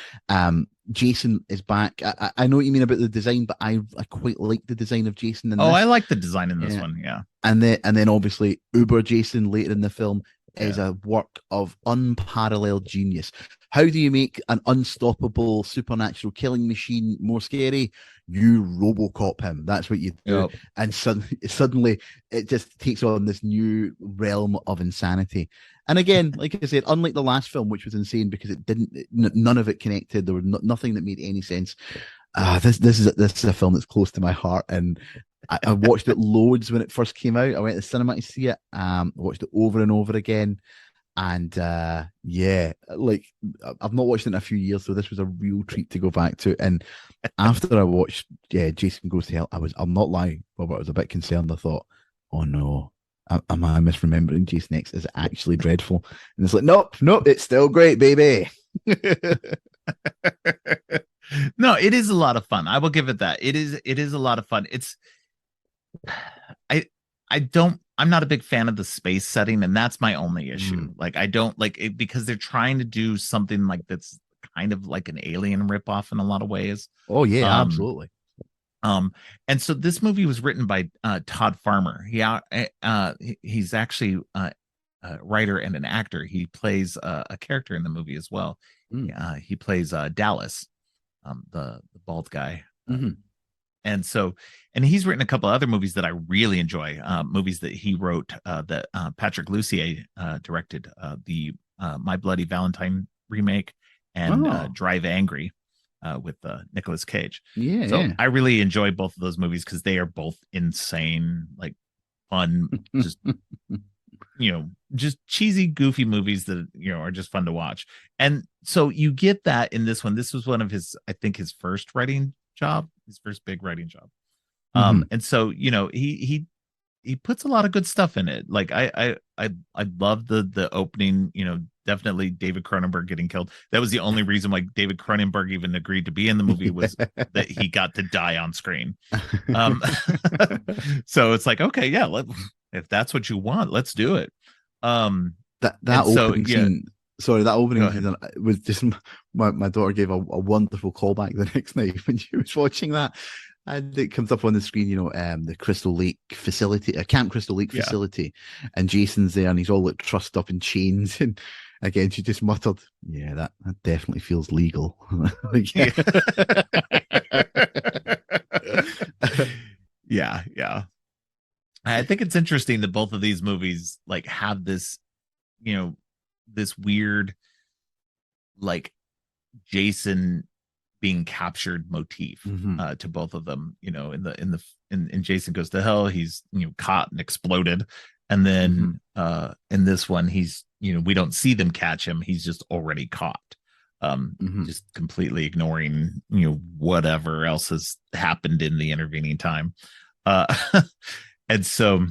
Jason is back. I know what you mean about the design, but I quite like the design of Jason in Oh, I this. like the design in this Yeah, one. Yeah. and then obviously Uber Jason later in the film is Yeah. a work of unparalleled genius. How do you make an unstoppable supernatural killing machine more scary? You RoboCop him. That's what you do, Yep. and suddenly it just takes on this new realm of insanity. And again, like I said, unlike the last film, which was insane because it didn't, none of it connected. There was nothing that made any sense. This is a film that's close to my heart, and I watched it loads when it first came out. I went to the cinema to see it. Watched it over and over again, and yeah, like I've not watched it in a few years, so this was a real treat to go back to. And after I watched, yeah, Jason Goes to Hell, I'm not lying, Robert, I was a bit concerned. I thought, oh no, am I misremembering? Jason X is actually dreadful, and it's like, nope, nope, it's still great, baby. No, it is a lot of fun. I will give it that. It is a lot of fun. I I'm not a big fan of the space setting, and that's my only issue. Mm. Like I don't like it because they're trying to do something like that's kind of like an alien ripoff in a lot of ways. Oh yeah, Um absolutely. um and so this movie was written by Todd Farmer. He's actually a writer and an actor. He plays a character in the movie as well. Mm. He plays Dallas, the bald guy. Hmm. and so, and he's written a couple other movies that I really enjoy. Movies that he wrote, that Patrick Lussier directed, the My Bloody Valentine remake, and Oh, Drive Angry, with Nicolas Cage. yeah, So yeah. I really enjoy both of those movies because they are both insane, like fun, just just cheesy, goofy movies that are just fun to watch. And so you get that in this one. This was one of his, I think, his first writing job, his first big writing job. Mhm. And so he puts a lot of good stuff in it. Like I love the opening. Definitely David Cronenberg getting killed. That was the only reason why David Cronenberg even agreed to be in the movie, was that he got to die on screen. Um, so it's like, okay, yeah, if that's what you want, let's do it. That And so opening yeah, scene, sorry, that go opening ahead. scene was just my daughter gave a wonderful callback the next night when she was watching that. And it comes up on the screen, the Crystal Lake facility, Camp Crystal Lake Yeah. facility, and Jason's there and he's all like trussed up in chains. And again, she just muttered, "Yeah, that definitely feels legal." Like, yeah. Yeah. Yeah, yeah. I think it's interesting that both of these movies like have this, you know, this weird, like, Jason being captured motif, Mhm, to both of them. In Jason Goes to Hell, he's caught and exploded, and mhm, then in this one, he's we don't see them catch him; he's just already caught. mhm. Just completely ignoring whatever else has happened in the intervening time. Uh, and so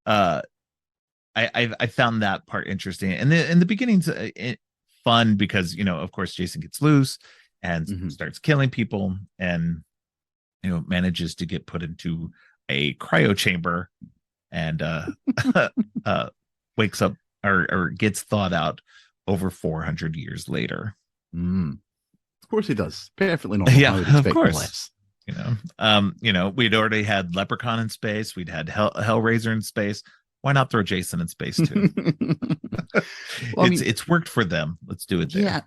uh, I found that part interesting, and the beginning's fun because of course Jason gets loose and Mhm. starts killing people, and manages to get put into a cryo chamber, and uh wakes up, or gets thawed out over 400 years later. Mm. Of course he does. Perfectly normal. I would Yeah, of expect course. less. We'd already had Leprechaun in space, we'd had Hellraiser in space. Why not throw Jason in space too? Well, I it's mean, it's worked for them. Let's do it there. yeah.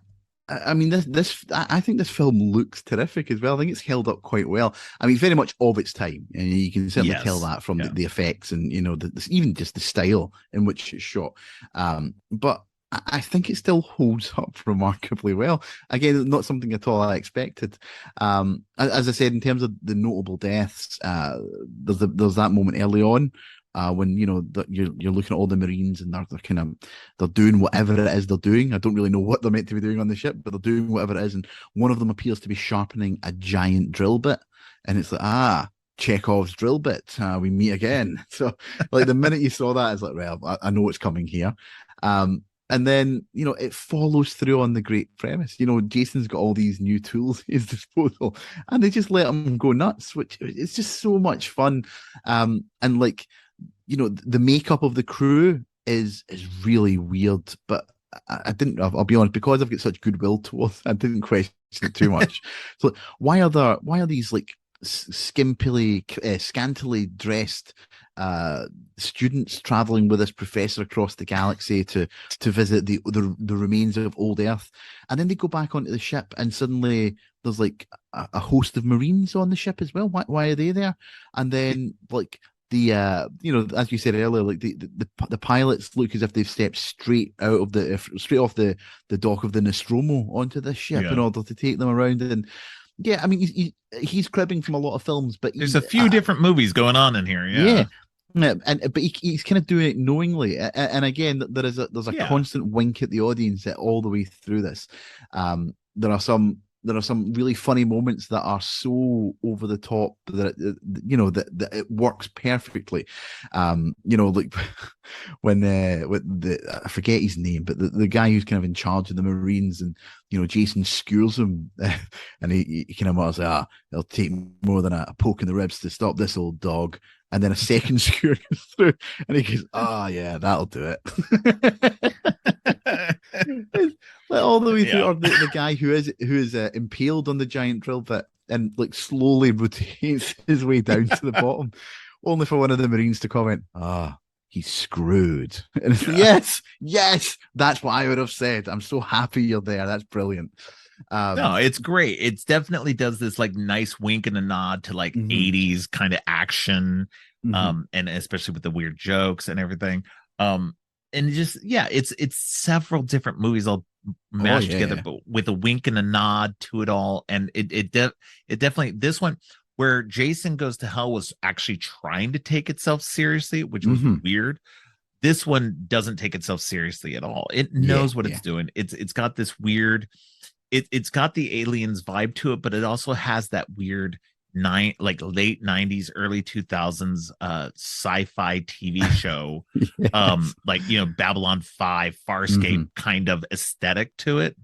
I mean, I think this film looks terrific as well. I think it's held up quite well. I mean, it's very much of its time, and you can certainly tell Yes. that from Yeah. the effects and even just the style in which it's shot. But I think it still holds up remarkably well. Again, not something at all I expected. As I said, in terms of the notable deaths, there's that moment early on when you're looking at all the Marines and they're kind of they're doing whatever it is they're doing. I don't really know what they're meant to be doing on the ship, but they're doing whatever it is, and one of them appears to be sharpening a giant drill bit, and it's like Chekhov's drill bit. We meet again. So like the minute you saw that, it's like, well, I know what's coming here. And then, it follows through on the great premise. Jason's got all these new tools at his disposal, and they just let him go nuts, which is just so much fun. And like, the makeup of the crew is really weird, but I didn't. I'll be honest, because I've got such goodwill towards, I didn't question it too much. So why are these like scantily dressed students traveling with this professor across the galaxy to visit the remains of old Earth, and then they go back onto the ship, and suddenly there's like a host of Marines on the ship as well. Why are they there? And then like the as you said earlier, like the pilots look as if they've stepped straight off the dock of the Nostromo onto this ship in Yeah. order to take them around. And yeah, I mean, he's cribbing from a lot of films, but There's a few different movies going on in here. yeah. Yeah. Yeah, but he's kind of doing it knowingly, and again, there's a Yeah. constant wink at the audience all the way through this. There are some really funny moments that are so over the top that that it works perfectly. Like when the I forget his name, but the guy who's kind of in charge of the Marines, and Jason skewers him, and he kind of mutters, it'll take more than a poke in the ribs to stop this old dog. And then a second skewer goes through, and he goes, yeah, that'll do it. Like all the way through, Yeah. or the guy who is impaled on the giant drill bit and like slowly rotates his way down to the bottom, only for one of the Marines to comment, he's screwed. And it's like, Yeah. yes, that's what I would have said. I'm so happy you're there. That's brilliant. No, it's great. It's definitely does this like nice wink and a nod to like Mhm, 80s kind of action, mhm. and especially with the weird jokes and everything. Um, and just yeah, it's several different movies all Oh mashed yeah, together, yeah. but with a wink and a nod to it all. And it definitely this one where Jason Goes to Hell was actually trying to take itself seriously, which was Mhm. weird. This one doesn't take itself seriously at all. It Yeah, knows what yeah. it's doing. It's got this weird it's got the aliens vibe to it, but it also has that weird like late 90s, early 2000s sci-fi TV show, Yes. like Babylon 5, Farscape Mhm. kind of aesthetic to it.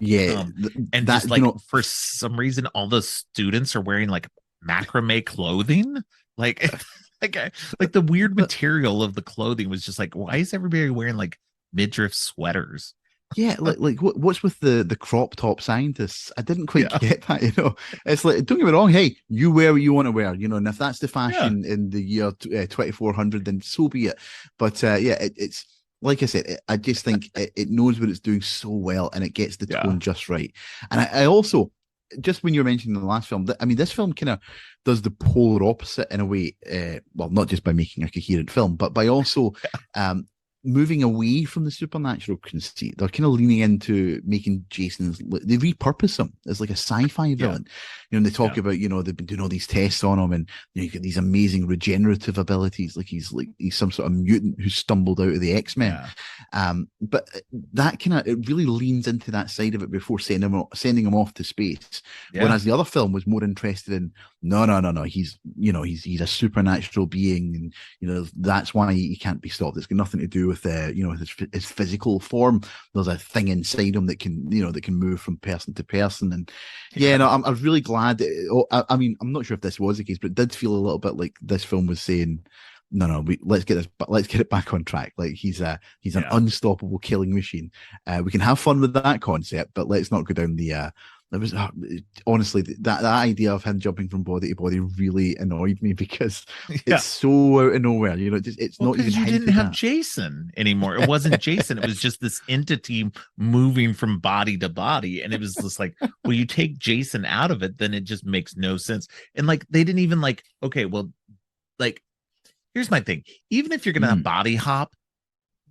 Yeah, Um, and just that like for some reason, all the students are wearing like macrame clothing. Like like like the weird but material of the clothing was just like, why is everybody wearing like midriff sweaters? yeah, like what's with the crop top scientists? I didn't quite Yeah, get that. It's like, don't get me wrong. Hey, you wear what you want to wear. And if that's the yeah, fashion in the year 2400, then so be it. But yeah, it's like I said, I just think it knows what it's doing so well, and it gets the yeah. tone just right. And I also, just when you're mentioning the last film, I mean, this film kind of does the polar opposite in a way. Well, not just by making a coherent film, but by also um, moving away from the supernatural conceit. They're kind of leaning into making Jason's. They repurpose him as like a sci-fi Yeah, villain. And they talk yeah, about they've been doing all these tests on him, and you get these amazing regenerative abilities. Like he's some sort of mutant who stumbled out of the X-Men. yeah, But that kind of it really leans into that side of it before sending him off to space. yeah, Whereas the other film was more interested in no, no, no, no. He's a supernatural being, and that's why he can't be stopped. It's got nothing to do with his physical form. There's a thing inside him that can move from person to person. And yeah, no, yeah, I'm really glad. I mean, I'm not sure if this was the case, but it did feel a little bit like this film was saying, no, no, let's get it back on track. Like he's an yeah. unstoppable killing machine. We can have fun with that concept, but let's not go down the. It was honestly that idea of him jumping from body to body really annoyed me because it's Yeah. so out of nowhere. It's Well, not even because you didn't hinted have at. Jason anymore. It wasn't Jason. It was just this entity moving from body to body. And it was just like, well, you take Jason out of it, then it just makes no sense. And like, they didn't even like, okay, well, like, here's my thing. Even if you're going to Mm. body hop,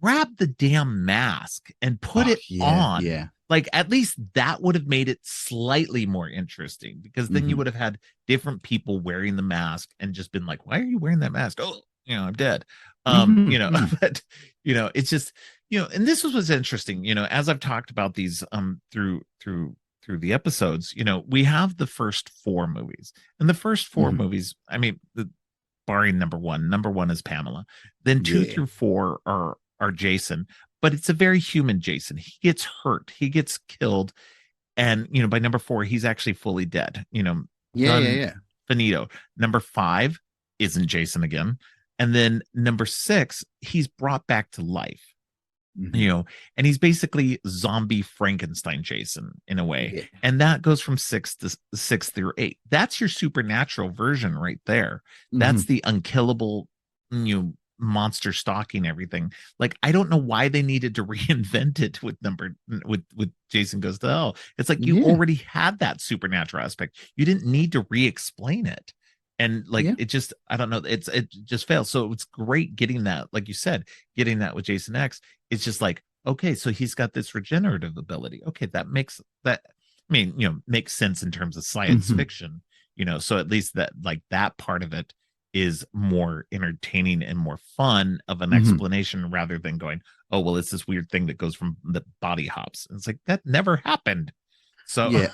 grab the damn mask and put Oh it yeah, on. yeah. Like at least that would have made it slightly more interesting because then you Hmm. would have had different people wearing the mask and just been like, why are you wearing that mask? Oh, I'm dead. Hmm. Hmm. But it's just, and this was what's interesting, as I've talked about these through the episodes, we have the first four movies. And the first four Hmm. movies, I mean, barring number one. Number one is Pamela. Then two Yeah. through four are Jason, but it's a very human Jason. He gets hurt, he gets killed, and by number four, he's actually fully dead. Yeah, yeah, Done, yeah. finito. Number five isn't Jason again, and then number six, he's brought back to life. Hmm. You know, and he's basically zombie Frankenstein Jason in a way. Yeah. And that goes from six through eight. That's your supernatural version right there. Hmm. That's the unkillable, monster stalking everything. Like, I don't know why they needed to reinvent it with Jason Goes to Hell. It's like you Yeah. already had that supernatural aspect. You didn't need to re-explain it. And like Yeah. it just, I don't know, it just fails. So it's great getting that, like you said, getting that with Jason X. It's just like, okay, so he's got this regenerative ability. Okay, that makes that, I mean, makes sense in terms of science Hmm. fiction, so at least that, like, that part of it is more entertaining and more fun of an Hmm. explanation rather than going, oh, well, it's this weird thing that goes from the body hops. And it's like, that never happened. So, Yeah.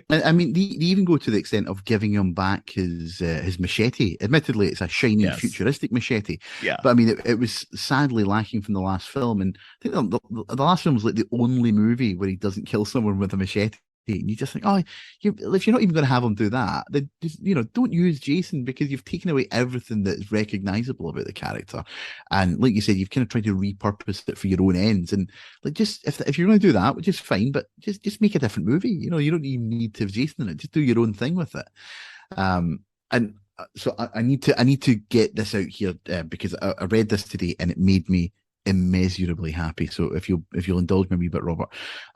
I mean, they even go to the extent of giving him back his machete. Admittedly, it's a shiny, yes. futuristic machete, Yeah. but I mean, it was sadly lacking from the last film. And I think the last film was like the only movie where he doesn't kill someone with a machete. And you just think, oh, if you're not even going to have him do that, then just don't use Jason because you've taken away everything that is recognizable about the character. And like you said, you've kind of tried to repurpose it for your own ends. And like, just if you're going to do that, which is fine, but just make a different movie. You don't even need to have Jason in it. Just do your own thing with it. And so I need to get this out here because I read this today and it made me immeasurably happy. So if you'll indulge me a wee bit, Robert.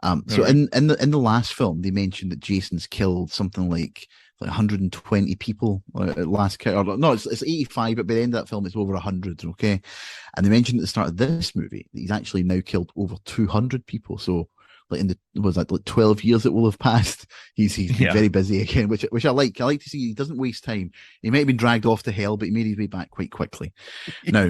All So right. in the last film, they mentioned that Jason's killed something like 120 people at last count. Or, no, it's 85, but by the end of that film, it's over 100. Okay, and they mentioned at the start of this movie that he's actually now killed over 200 people. So like in the was that like 12 years that will have passed, he's been Yeah. very busy again, which I like. I like to see he doesn't waste time. He might have been dragged off to hell, but he made his way back quite quickly. Now,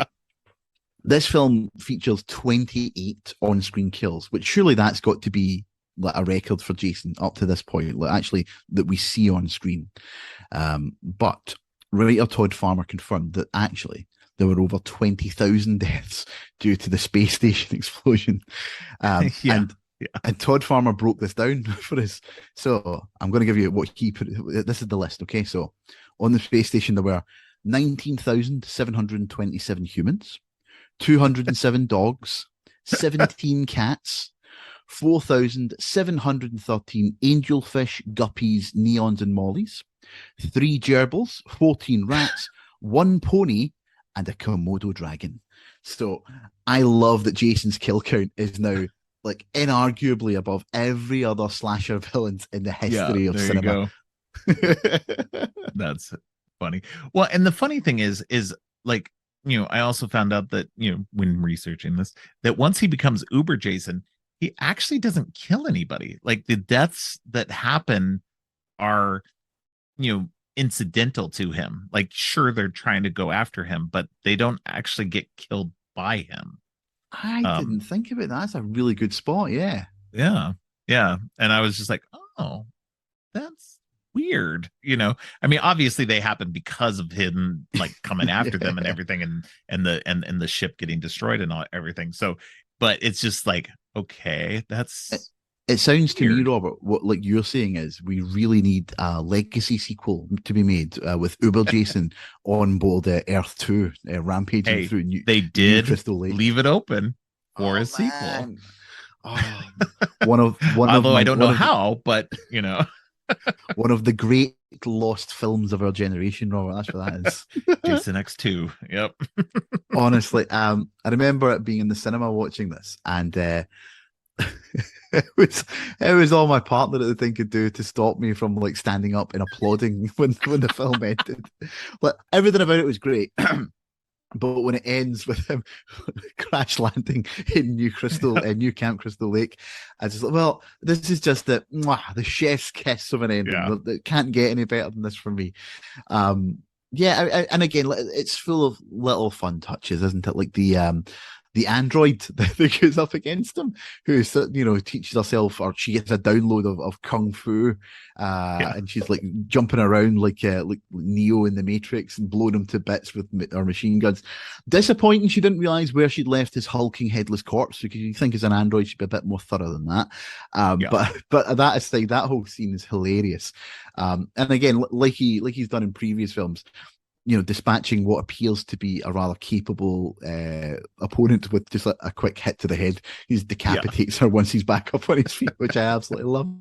this film features 28 on-screen kills, which surely that's got to be like a record for Jason up to this point, like actually that we see on screen. But writer Todd Farmer confirmed that actually there were over 20,000 deaths due to the space station explosion. Yeah. Yeah. And Todd Farmer broke this down for us. So I'm going to give you what he put. This is the list, okay? So on the space station, there were 19,727 humans, 207 dogs, 17 cats, 4,713 angelfish, guppies, neons, and mollies, 3 gerbils, 14 rats, 1 pony, and a Komodo dragon. So I love that Jason's kill count is now like inarguably above every other slasher villains in the Yeah. history of There you cinema. go. That's funny. Well, and the funny thing is like, I also found out that, when researching this, that once he becomes Uber Jason, he actually doesn't kill anybody. Like the deaths that happen are, incidental to him. Like, sure, they're trying to go after him, but they don't actually get killed by him. I didn't Um, think of it. That's a really good spot. Yeah. yeah. Yeah. And I was just like, oh, that's weird. I mean, obviously they happen because of him like coming after them and Yeah. everything, and the ship getting destroyed and everything. So, but it's just like, okay, It, that's it sounds to me, weird. Robert, what like you're saying is we really need a legacy sequel to be made with Uber Jason on board Earth 2, rampaging Hey, through they New did Crystal Lake. leave it open for a Oh sequel. man. Oh, one of Although I my don't know how, but one of the great lost films of our generation, Robert. That's what that is. Jason X2. Yep. Honestly, I remember it being in the cinema watching this, and it was it was all my partner at the thing could do to stop me from like standing up and applauding when the film ended. Like everything about it was great. But when it ends with him crash landing in New Camp Crystal Lake, I just like, well, this is just the chef's kiss of an ending. Yeah. It can't get any better than this for me. Yeah, and again, it's full of little fun touches, isn't it? Like the android that goes up against him, who teaches herself, or she gets a download of kung fu, Yeah. and she's like jumping around like Neo in the Matrix and blowing him to bits with her machine guns. Disappointing, she didn't realize where she'd left his hulking headless corpse, because you think as an android she'd be a bit more thorough than that. Yeah. But that aside, that whole scene is hilarious. And again, like he's done in previous films, dispatching what appears to be a rather capable opponent with just a quick hit to the head. He Yeah. decapitates her once he's back up on his feet, which I absolutely love.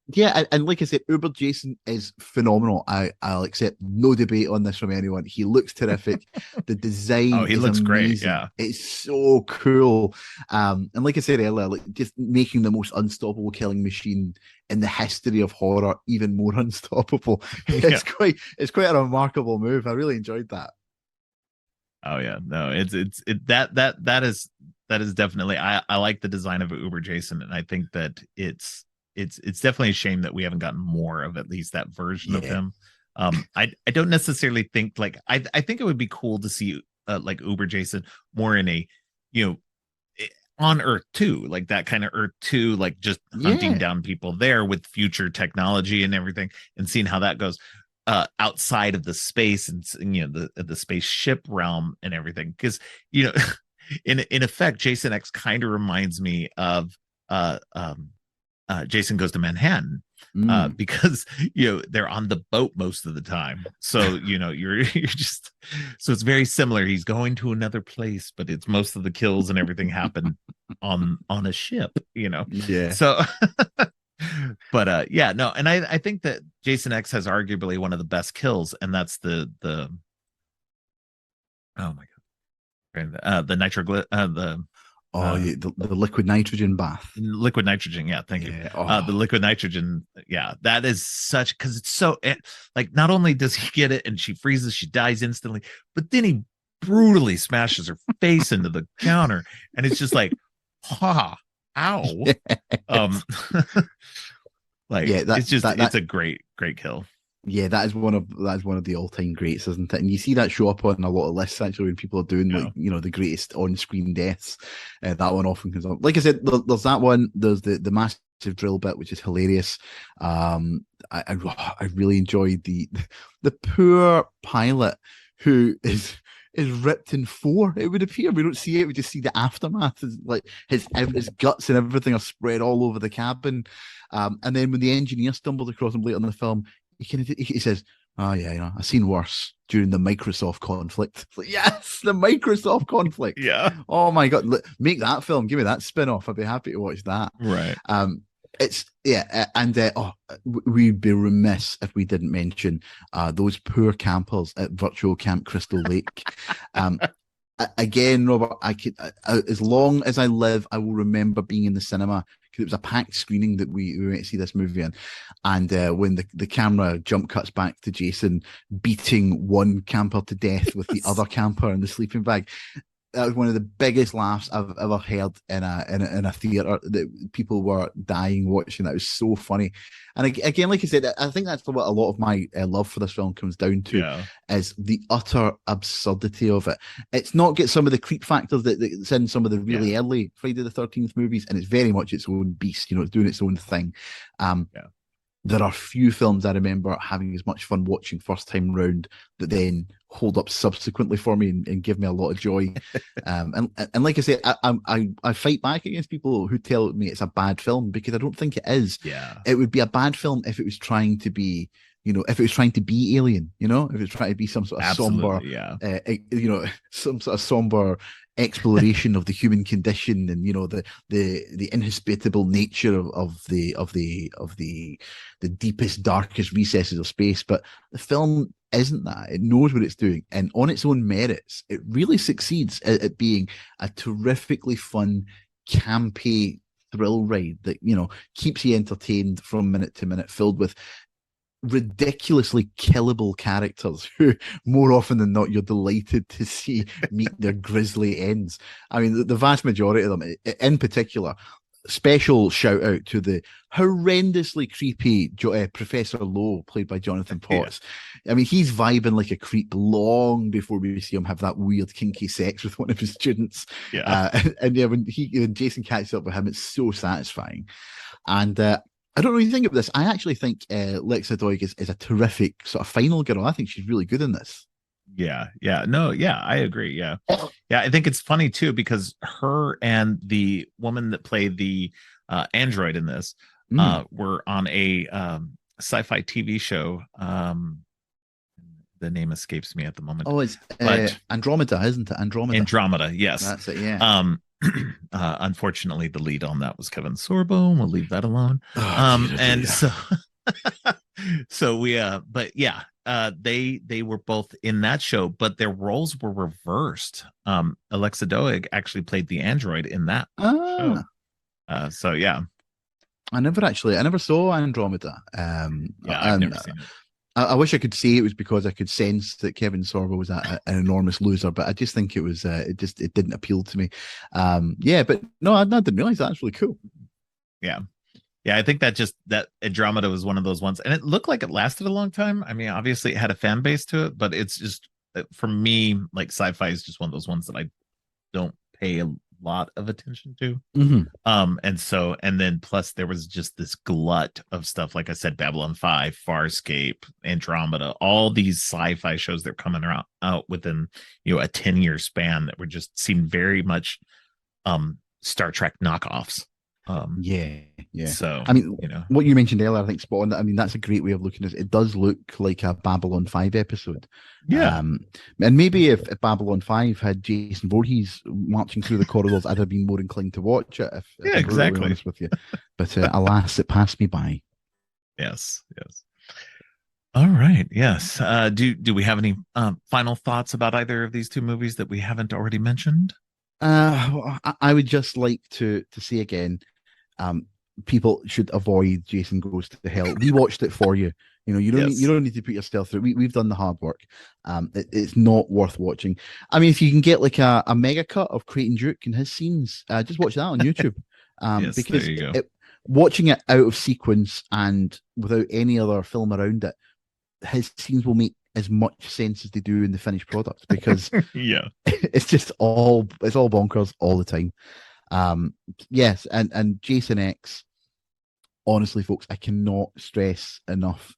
Yeah, and like I said, Uber Jason is phenomenal. I'll accept no debate on this from anyone. He looks terrific. The Oh, design he is looks great. amazing. Yeah. It's so cool. And like I said earlier, like just making the most unstoppable killing machine in the history of horror even more unstoppable. Yeah. It's quite a remarkable move. I really enjoyed that. Oh yeah. No, that is definitely, I like the design of Uber Jason, and I think that it's definitely a shame that we haven't gotten more of at least that version of Yeah. him. I don't necessarily think like I think it would be cool to see like Uber Jason more in a, you know on Earth 2, like that kind of Earth 2, like just hunting Yeah. down people there with future technology and everything, and seeing how that goes outside of the space, and the spaceship realm and everything, because you know in effect Jason X kind of reminds me of uh um Jason Goes to Manhattan, Mm. because they're on the boat most of the time. So you're just, so it's very similar. He's going to another place, but it's most of the kills and everything happen on a ship. Yeah. So, but yeah, no, and I think that Jason X has arguably one of the best kills, and that's the oh my god, And the the Oh, yeah, the liquid nitrogen bath. liquid nitrogen. Yeah, thank you. Yeah. The Oh, liquid nitrogen. Yeah, that is such because it's so like not only does he get it and she freezes, she dies instantly, but then he brutally smashes her face into the counter, and it's just like, ha, ow. Um, like yeah. That it's just that it's that a great kill. Yeah, that is one of the all time greats, isn't it? And you see that show up on a lot of lists actually when people are doing like Yeah. the greatest on screen deaths. That one often comes up. Like I said, there's that one. There's the massive drill bit, which is hilarious. I really enjoyed the poor pilot who is ripped in four. It would appear we don't see it; we just see the aftermath. Like his guts and everything are spread all over the cabin. And then when the engineer stumbled across him later in the film he says, "Oh yeah, I've seen worse during the Microsoft conflict." Like, yes, the Microsoft conflict. Yeah. Oh my god, make that film. Give me that spin-off. I'd be happy to watch that. Right. It's and we'd be remiss if we didn't mention those poor campers at Virtual Camp Crystal Lake. Um, Again, Robert, I could as long as I live, I will remember being in the cinema because it was a packed screening that we went to see this movie in, and when the camera jump cuts back to Jason beating one camper to death with the other camper in the sleeping bag, that was one of the biggest laughs I've ever heard in a theater. That people were dying watching. That was so funny. And again, like I said, I think that's what a lot of my love for this film comes down to Yeah. is the utter absurdity of it. It's not get some of the creep factors that's in some of the really early Friday the 13th movies, and it's very much its own beast. It's doing its own thing. Yeah. There are few films I remember having as much fun watching first time round that then hold up subsequently for me and give me a lot of joy. And like I say, I fight back against people who tell me it's a bad film because I don't think it is. Yeah. It would be a bad film if it was trying to be, if it was trying to be Alien, if it was trying to be some sort of somber, Yeah. some sort of somber exploration of the human condition and the inhospitable nature of the deepest darkest recesses of space. But the film isn't that. It knows what it's doing, and on its own merits it really succeeds at being a terrifically fun campy thrill ride that keeps you entertained from minute to minute, filled with ridiculously killable characters who more often than not you're delighted to see meet their grisly ends. I mean, the vast majority of them in particular, special shout out to the horrendously creepy Professor Lowe played by Jonathan Potts. I mean, he's vibing like a creep long before we see him have that weird kinky sex with one of his students. And when Jason catches up with him, it's so satisfying. And I don't really think of this. I actually think Lexa Doig is a terrific sort of final girl. I think she's really good in this. No, I agree. I think it's funny too because her and the woman that played the android in this were on a sci-fi TV show. The name escapes me at the moment. Oh, it's Andromeda, isn't it? Andromeda, yes. That's it, yeah. Unfortunately, the lead on that was Kevin Sorbo, and we'll leave that alone. So we but yeah, they were both in that show, but their roles were reversed. Alexa Doig actually played the android in that show. So yeah. I never saw Andromeda. I've never seen it. I wish I could say it was because I could sense that Kevin Sorbo was an enormous loser, but I just think it was it didn't appeal to me. But no, I didn't realize that. That's really cool. Yeah, I think that Andromeda was one of those ones, and it looked like it lasted a long time. I mean, obviously it had a fan base to it, but it's just for me, like sci-fi is just one of those ones that I don't pay a lot of attention to. And then plus there was just this glut of stuff, like I said, Babylon 5, Farscape, Andromeda, all these sci-fi shows that are coming out within a 10-year span that were just seemed very much Star Trek knockoffs. So I mean, what you mentioned earlier, I think spot on. I mean, that's a great way of looking at it. It does look like a Babylon 5 episode. And maybe if Babylon 5 had Jason Voorhees marching through the corridors, I'd have been more inclined to watch it. If I'm really honest with you, but alas, it passed me by. Yes. All right. Yes. Do we have any final thoughts about either of these two movies that we haven't already mentioned? I would just like to say again, um, people should avoid Jason Goes to Hell. We watched it for you. You Yes. don't need to put yourself through. We've done the hard work. It's not worth watching. I mean, if you can get like a mega cut of Creighton Duke and his scenes, just watch that on YouTube. Yes. There Because you go. watching it out of sequence and without any other film around it, his scenes will make as much sense as they do in the finished product because Yeah. it's all bonkers all the time. Um, yes, and Jason X, honestly, folks, I cannot stress enough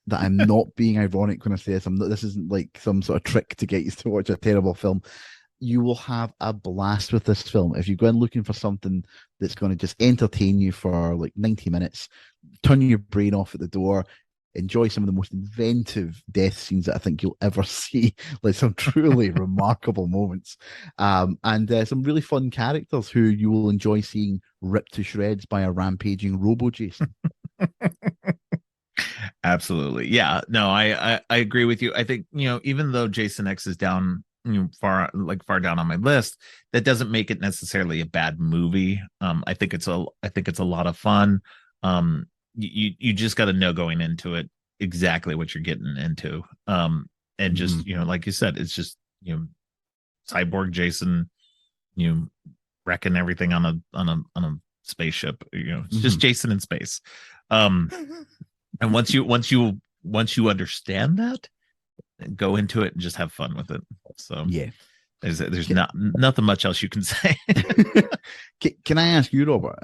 that I'm not being ironic when I say this. This isn't like some sort of trick to get you to watch a terrible film. You will have a blast with this film if you go in looking for something that's going to just entertain you for like 90 minutes, turn your brain off at the door, enjoy some of the most inventive death scenes that I think you'll ever see. Like some truly remarkable moments, and some really fun characters who you will enjoy seeing ripped to shreds by a rampaging Robo Jason. Absolutely. Yeah. No, I agree with you. I think, even though Jason X is down, far down on my list, that doesn't make it necessarily a bad movie. I think it's a lot of fun. You just got to know going into it exactly what you're getting into. And just, Mhm. like you said, it's just, cyborg Jason, wrecking everything on a spaceship. It's just Mhm. Jason in space. Um, and once you understand that, go into it and just have fun with it. So Yeah. there's Can, not nothing much else you can say. can I ask you, Robert?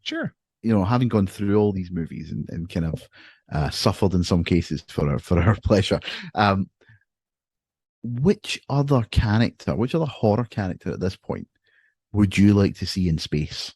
Sure. Having gone through all these movies and kind of suffered in some cases for our pleasure, which other character, which other horror character at this point would you like to see in space?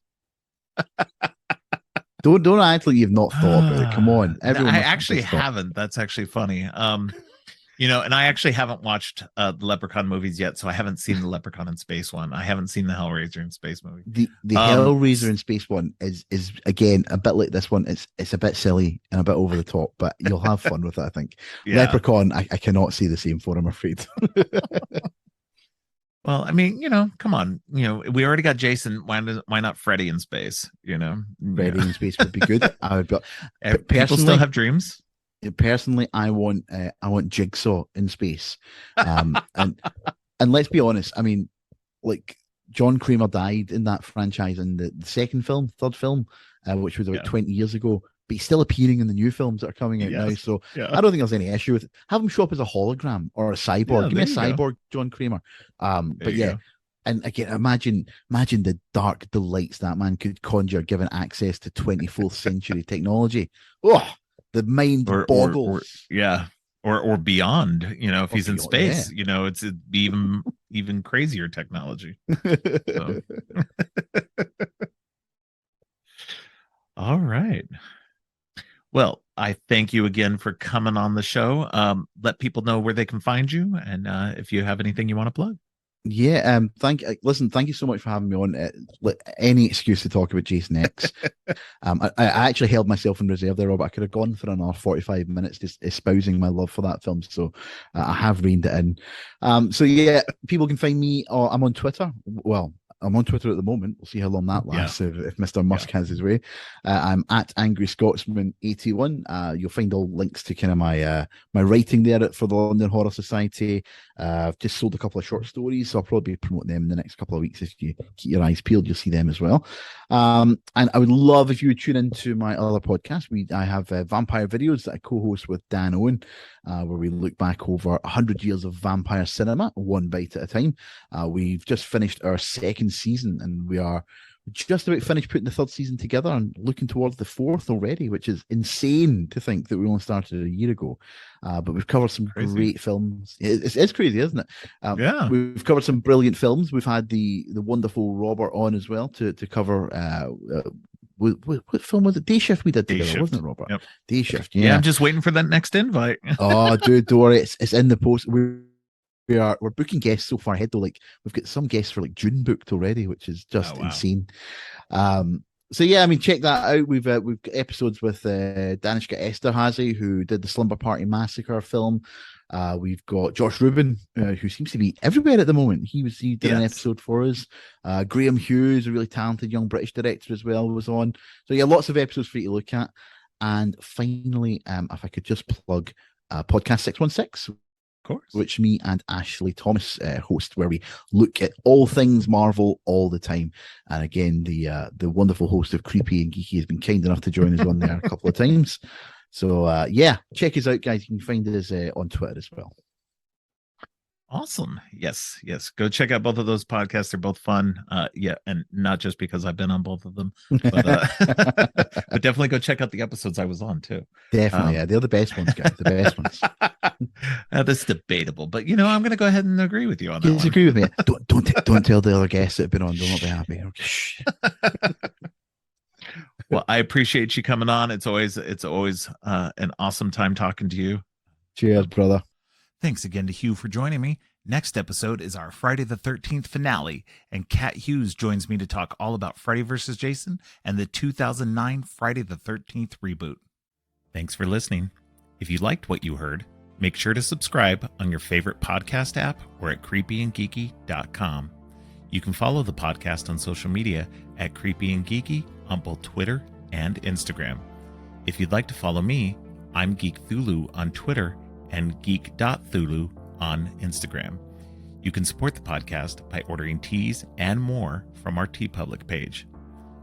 Don't act like you've not thought about it. Come on, everyone I must have actually this thought. haven't. That's actually funny. And I actually haven't watched the Leprechaun movies yet, so I haven't seen the Leprechaun in Space one. I haven't seen the Hellraiser in Space movie. The Um, Hellraiser in Space one is again a bit like this one. It's a bit silly and a bit over the top, but you'll have fun with it. I think. yeah. Leprechaun, I cannot see the same for. I'm afraid. Well, I mean, come on. We already got Jason. Why not Freddy in space? Freddy in Space would be good. I would, but People still personally, have dreams. I want Jigsaw in space. And let's be honest. I mean, like John Kramer died in that franchise in the second film, third film, which was about Yeah. 20 years ago. But he's still appearing in the new films that are coming out now. Yes. So Yeah. I don't think there's any issue with it. Have him show up as a hologram or a cyborg. Yeah. Give me There a you go. cyborg, John Kramer. There But you yeah, go. and again, imagine the dark delights that man could conjure given access to 24th century technology. Oh, the mind Or boggles. yeah. Or beyond. If Or he's in beyond, yeah. space, it'd be even crazier technology. So, all right. Well, I thank you again for coming on the show. Let people know where they can find you, and if you have anything you want to plug. Yeah, thank you so much for having me on. Any excuse to talk about Jason X. I actually held myself in reserve there, Robert. I could have gone for another 45 minutes just espousing my love for that film. So I have reined it in. So yeah, people can find me, or I'm on Twitter. Well, I'm on Twitter at the moment. We'll see how long that Yeah, lasts if Mr. yeah, Musk has his way. I'm at Angry Scotsman 81. You'll find all links to kind of my writing there for the London Horror Society. I've just sold a couple of short stories, so I'll probably be promoting them in the next couple of weeks. If you keep your eyes peeled, you'll see them as well. And I would love if you would tune into my other podcast. I have Vampire Videos that I co-host with Dan Owen, where we look back over 100 years of vampire cinema, one bite at a time. We've just finished our second season, and we are just about finished putting the third season together and looking towards the fourth already, which is insane to think that we only started a year ago. But we've covered some crazy. great films. It's crazy, isn't it? Yeah, We've covered some brilliant films. We've had the wonderful Robert on as well to cover. What film was it? Day Shift we did Day together, wasn't shift. it, Robert? Yep. Day Shift, Yeah, yeah. I'm just waiting for that next invite. Oh, dude, don't worry. It's in the post. We're booking guests so far ahead though. Like we've got some guests for like June booked already, which is Oh just wow. insane. Um, So yeah, I mean, check that out. We've got episodes with Danishka Esterhazy, who did the Slumber Party Massacre film. We've got Josh Rubin, who seems to be everywhere at the moment. He did an episode for us. Graham Hughes, a really talented young British director as well, was on. So yeah, lots of episodes for you to look at. And finally, if I could just plug podcast 616, course, which me and Ashley Thomas host, where we look at all things Marvel all the time. And again, the wonderful host of Creepy and Geeky has been kind enough to join us on there a couple of times. So yeah, check us out, guys. You can find us on Twitter as well. Awesome. Yes. Go check out both of those podcasts. They're both fun. Yeah, and not just because I've been on both of them, but, but definitely go check out the episodes I was on too. Definitely, yeah, they're the best ones, guys. The best ones. That's debatable, but I'm going to go ahead and agree with you on that. Disagree with me. Don't tell the other guests that have been on. They'll not be happy. Okay. Well, I appreciate you coming on. It's always an awesome time talking to you. Cheers, brother. Thanks again to Hugh for joining me. Next episode is our Friday the 13th finale, and Kat Hughes joins me to talk all about Freddy vs. Jason and the 2009 Friday the 13th reboot. Thanks for listening. If you liked what you heard, make sure to subscribe on your favorite podcast app or at creepyandgeeky.com. You can follow the podcast on social media at Creepy and Geeky on both Twitter and Instagram. If you'd like to follow me, I'm Geek Thulu on Twitter and geek.thulu on Instagram. You can support the podcast by ordering teas and more from our TeePublic page.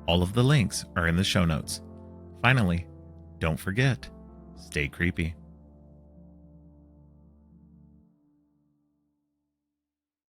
All of the links are in the show notes. Finally, don't forget, stay creepy.